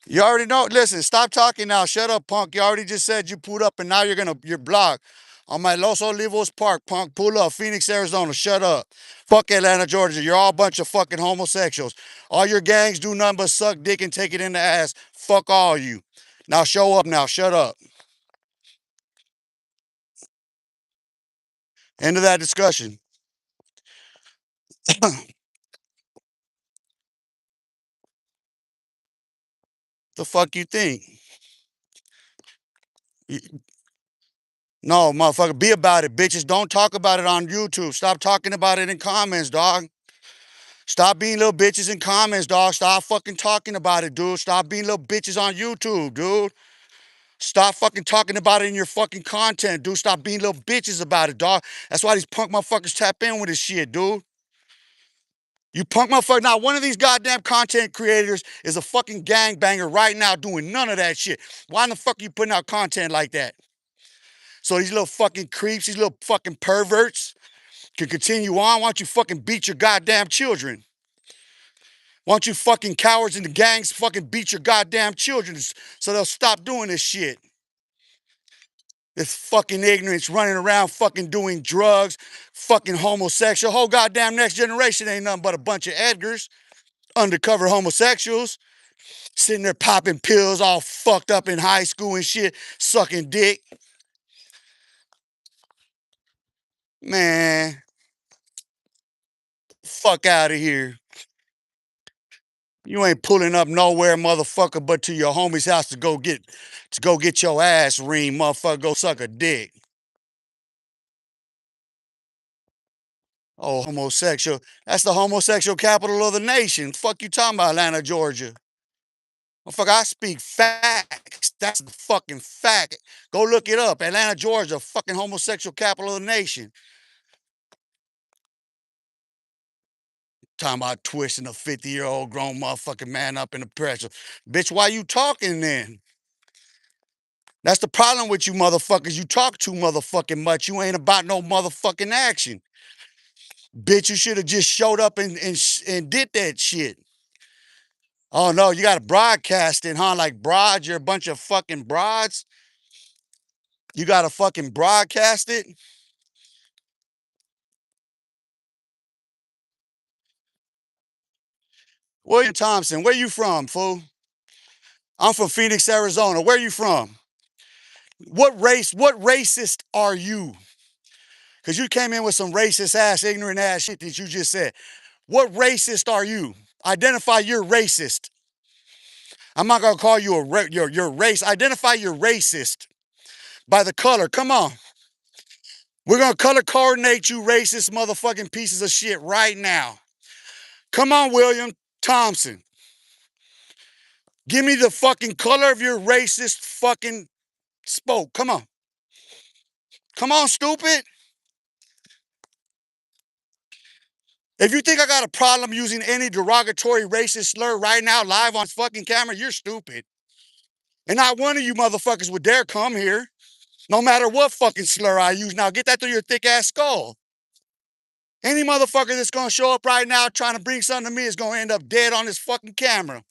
You already know. Listen, stop talking now. Shut up, punk. You already just said you pulled up and now you're blocked. On my Los Olivos Park, punk. Pull up. Phoenix, Arizona. Shut up. Fuck Atlanta, Georgia. You're all a bunch of fucking homosexuals. All your gangs do nothing but suck dick and take it in the ass. Fuck all you. Now show up now. Shut up. End of that discussion. The fuck you think? No, motherfucker, be about it, bitches. Don't talk about it on YouTube. Stop talking about it in comments, dog. Stop being little bitches in comments, dog. Stop fucking talking about it, dude. Stop being little bitches on YouTube, dude. Stop fucking talking about it in your fucking content, dude. Stop being little bitches about it, dog. That's why these punk motherfuckers tap in with this shit, dude. You punk motherfucker. Now, one of these goddamn content creators is a fucking gangbanger right now doing none of that shit. Why in the fuck are you putting out content like that? So these little fucking creeps, these little fucking perverts can continue on. Why don't you fucking beat your goddamn children? Why don't you fucking cowards in the gangs fucking beat your goddamn children so they'll stop doing this shit? This fucking ignorance running around fucking doing drugs, fucking homosexual. Whole goddamn next generation ain't nothing but a bunch of Edgars, undercover homosexuals, sitting there popping pills all fucked up in high school and shit, sucking dick. Man, fuck out of here. You ain't pulling up nowhere, motherfucker, but to your homie's house to go get your ass reamed, motherfucker. Go suck a dick. Oh, homosexual. That's the homosexual capital of the nation. Fuck you talking about, Atlanta, Georgia. Motherfucker, I speak facts. That's the fucking fact. Go look it up. Atlanta, Georgia, fucking homosexual capital of the nation. Talking about twisting a 50-year-old grown motherfucking man up in the pressure. Bitch, why you talking then? That's the problem with you motherfuckers. You talk too motherfucking much. You ain't about no motherfucking action. Bitch, you should have just showed up and did that shit. Oh no, you got to broadcast it, huh? Like broads, you're a bunch of fucking broads. You got to fucking broadcast it. William Thompson, where you from, fool? I'm from Phoenix, Arizona. Where you from? What racist are you? Because you came in with some racist ass, ignorant ass shit that you just said. What racist are you? Identify your racist. I'm not gonna call you your race. Identify your racist by the color. Come on. We're gonna color coordinate you racist motherfucking pieces of shit right now. Come on, William Thompson. Give me the fucking color of your racist fucking spoke. Come on. Come on, stupid. If you think I got a problem using any derogatory racist slur right now live on fucking camera, you're stupid. And not one of you motherfuckers would dare come here, no matter what fucking slur I use. Now get that through your thick ass skull. Any motherfucker that's gonna show up right now trying to bring something to me is gonna end up dead on this fucking camera.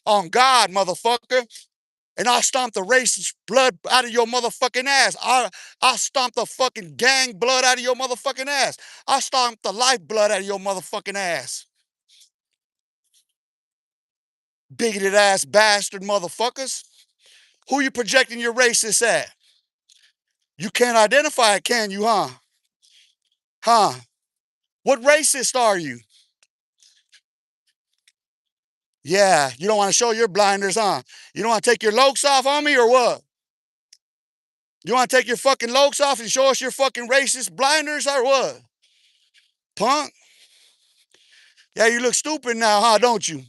On God, motherfucker. And I'll stomp the racist blood out of your motherfucking ass. I'll stomp the fucking gang blood out of your motherfucking ass. I'll stomp the lifeblood out of your motherfucking ass. Bigoted ass bastard motherfuckers. Who you projecting your racist at? You can't identify it, can you, huh? Huh? What racist are you? Yeah, you don't want to show your blinders, huh? You don't want to take your lokes off on me or what? You want to take your fucking lokes off and show us your fucking racist blinders or what? Punk? Yeah, you look stupid now, huh, don't you?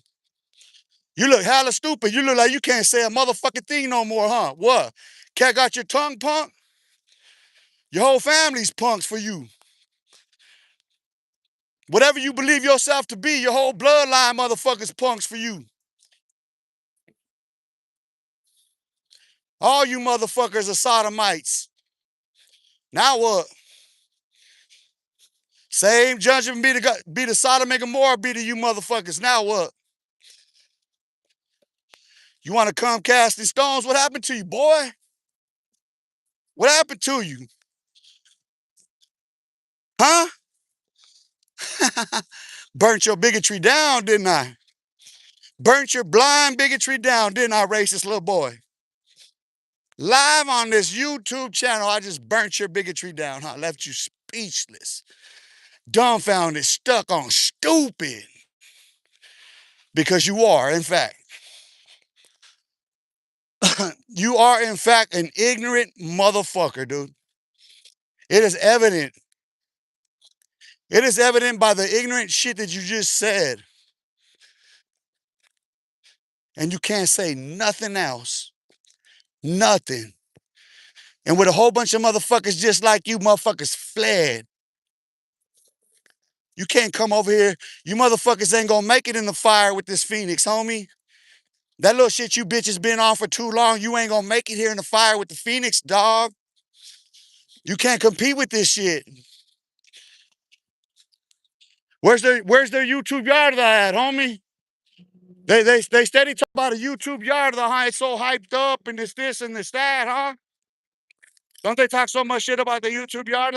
You look hella stupid. You look like you can't say a motherfucking thing no more, huh? What? Cat got your tongue, punk? Your whole family's punks for you. Whatever you believe yourself to be, your whole bloodline motherfuckers punks for you. All you motherfuckers are sodomites. Now what? Same judgment be the Sodom and Gomorrah be to you motherfuckers. Now what? You want to come casting stones? What happened to you, boy? What happened to you? Huh? Burnt your bigotry down, didn't I? Burnt your blind bigotry down, didn't I, racist little boy? Live on this YouTube channel, I just burnt your bigotry down, huh? Left you speechless, dumbfounded, stuck on stupid. Because you are, in fact. You are, in fact, an ignorant motherfucker, dude. It is evident. It is evident by the ignorant shit that you just said. And you can't say nothing else. Nothing. And with a whole bunch of motherfuckers just like you, motherfuckers fled. You can't come over here. You motherfuckers ain't gonna make it in the fire with this Phoenix, homie. That little shit you bitches been on for too long, you ain't gonna make it here in the fire with the Phoenix, dog. You can't compete with this shit. Where's their YouTube yard at, homie? They steady talk about a YouTube yard, huh? It's so hyped up and this and this that, huh? Don't they talk so much shit about the YouTube yard?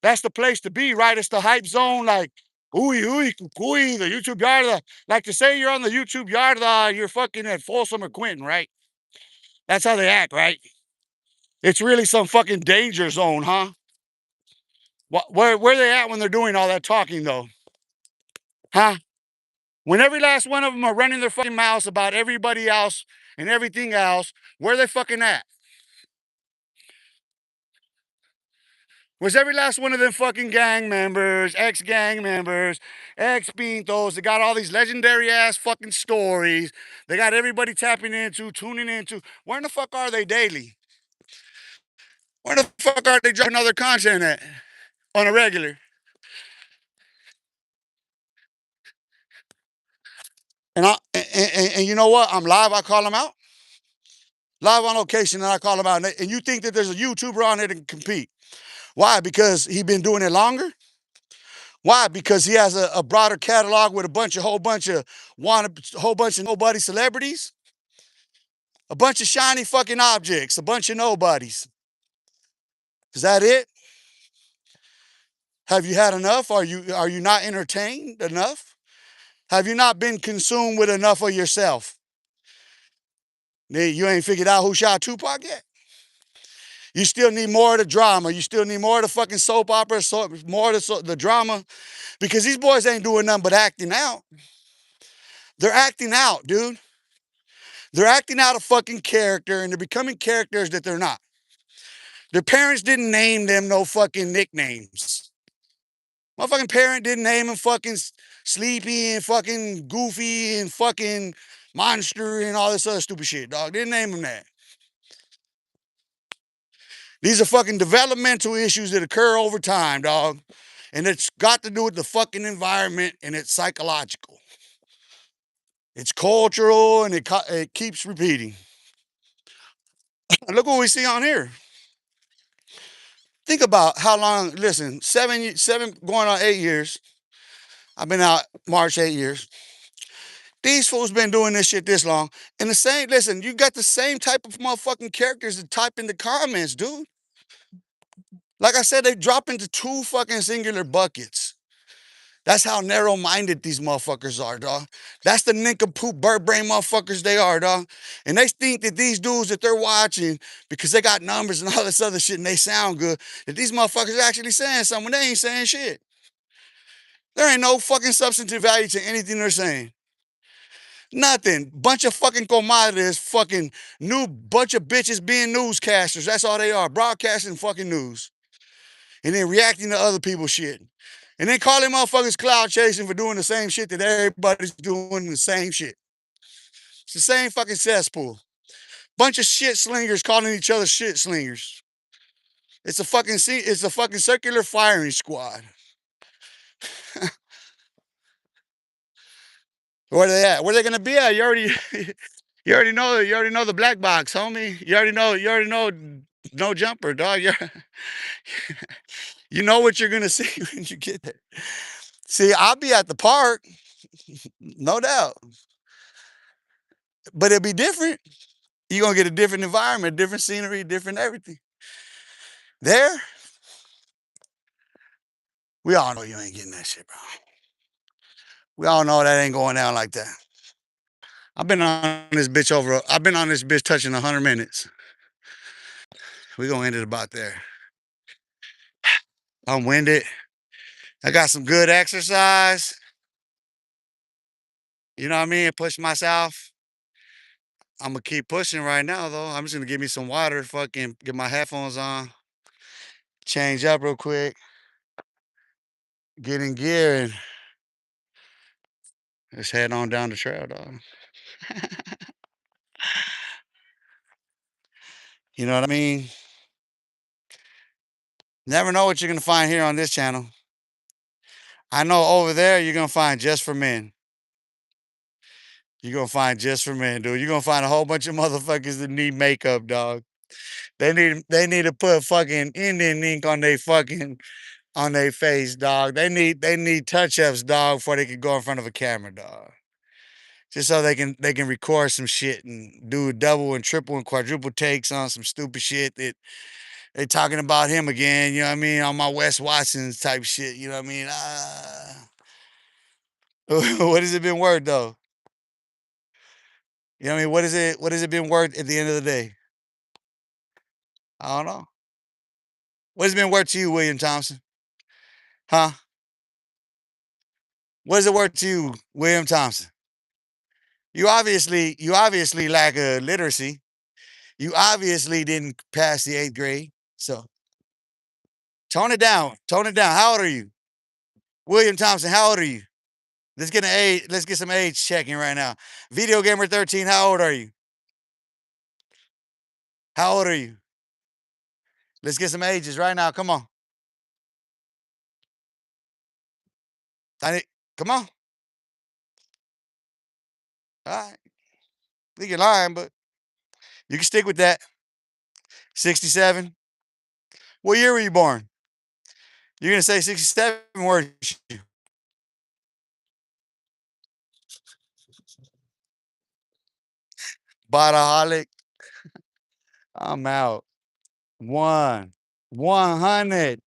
That's the place to be, right? It's the hype zone, like ooey ooey cuckooey, the YouTube yard. Like to say you're on the YouTube yard, you're fucking at Folsom or Quentin, right? That's how they act, right? It's really some fucking danger zone, huh? Where they at when they're doing all that talking though? Huh? When every last one of them are running their fucking mouths about everybody else and everything else, where they fucking at? Was every last one of them fucking gang members, ex-gang members, ex-pintos, they got all these legendary ass fucking stories. They got everybody tapping into, tuning into. Where in the fuck are they daily? Where the fuck are they dropping other content at on a regular? And you know what? I'm live. I call them out. Live on location, and I call them out. And you think that there's a YouTuber on there that can compete? Why? Because he been doing it longer. Why? Because he has a broader catalog with whole bunch of nobody celebrities, a bunch of shiny fucking objects, a bunch of nobodies. Is that it? Have you had enough? Are you not entertained enough? Have you not been consumed with enough of yourself? You ain't figured out who shot Tupac yet? You still need more of the drama. You still need more of the fucking soap opera, more of the drama, because these boys ain't doing nothing but acting out. They're acting out, dude. They're acting out a fucking character and they're becoming characters that they're not. Their parents didn't name them no fucking nicknames. My fucking parent didn't name him fucking Sleepy and fucking Goofy and fucking Monster and all this other stupid shit, dog. Didn't name him that. These are fucking developmental issues that occur over time, dog. And it's got to do with the fucking environment and it's psychological. It's cultural and it keeps repeating. Look what we see on here. Think about how long, listen, seven going on 8 years. I've been out March 8 years. These fools been doing this shit this long. And the same, listen, you got the same type of motherfucking characters that type in the comments, dude. Like I said, they drop into two fucking singular buckets. That's how narrow-minded these motherfuckers are, dog. That's the nincompoop bird brain motherfuckers they are, dog. And they think that these dudes that they're watching, because they got numbers and all this other shit and they sound good, that these motherfuckers are actually saying something when they ain't saying shit. There ain't no fucking substantive value to anything they're saying. Nothing. Bunch of fucking comadres, fucking new bunch of bitches being newscasters. That's all they are. Broadcasting fucking news. And then reacting to other people's shit. And then calling motherfuckers cloud chasing for doing the same shit that everybody's doing the same shit. It's the same fucking cesspool. Bunch of shit slingers calling each other shit slingers. It's a fucking circular firing squad. Where they at? Where they gonna be at? You already know the black box, homie. You already know no jumper, dog. You know what you're gonna see when you get there. See, I'll be at the park, no doubt. But it'll be different. You're gonna get a different environment, different scenery, different everything. There, we all know you ain't getting that shit, bro. We all know that ain't going down like that. I've been on this bitch touching 100 minutes. We gonna end it about there. I'm winded. I got some good exercise. You know what I mean? Push myself. I'm gonna keep pushing right now though. I'm just gonna give me some water, fucking get my headphones on, change up real quick, get in gear, and let's head on down the trail, dog. You know what I mean? Never know what you're gonna find here on this channel. I know over there you're gonna find just for men. You're gonna find just for men, dude. You're gonna find a whole bunch of motherfuckers that need makeup, dog. They need to put fucking Indian ink on their face, dog. They need touch-ups, dog, before they can go in front of a camera, dog. Just so they can record some shit and do double and triple and quadruple takes on some stupid shit that they talking about him again, you know what I mean? On my Wes Watson's type shit, you know what I mean? What has it been worth though? You know what I mean? What has it been worth at the end of the day? I don't know. What has it been worth to you, William Thompson? Huh? What is it worth to you, William Thompson? You obviously lack a literacy. You obviously didn't pass the 8th grade. So tone it down. Tone it down. How old are you? William Thompson, how old are you? Let's get some age checking right now. Video Gamer 13, how old are you? How old are you? Let's get some ages right now. Come on. Come on. All right. I think you're lying, but you can stick with that. 67. What year were you born? You're gonna say 67, weren't you? Botaholic. I'm out. One. 100.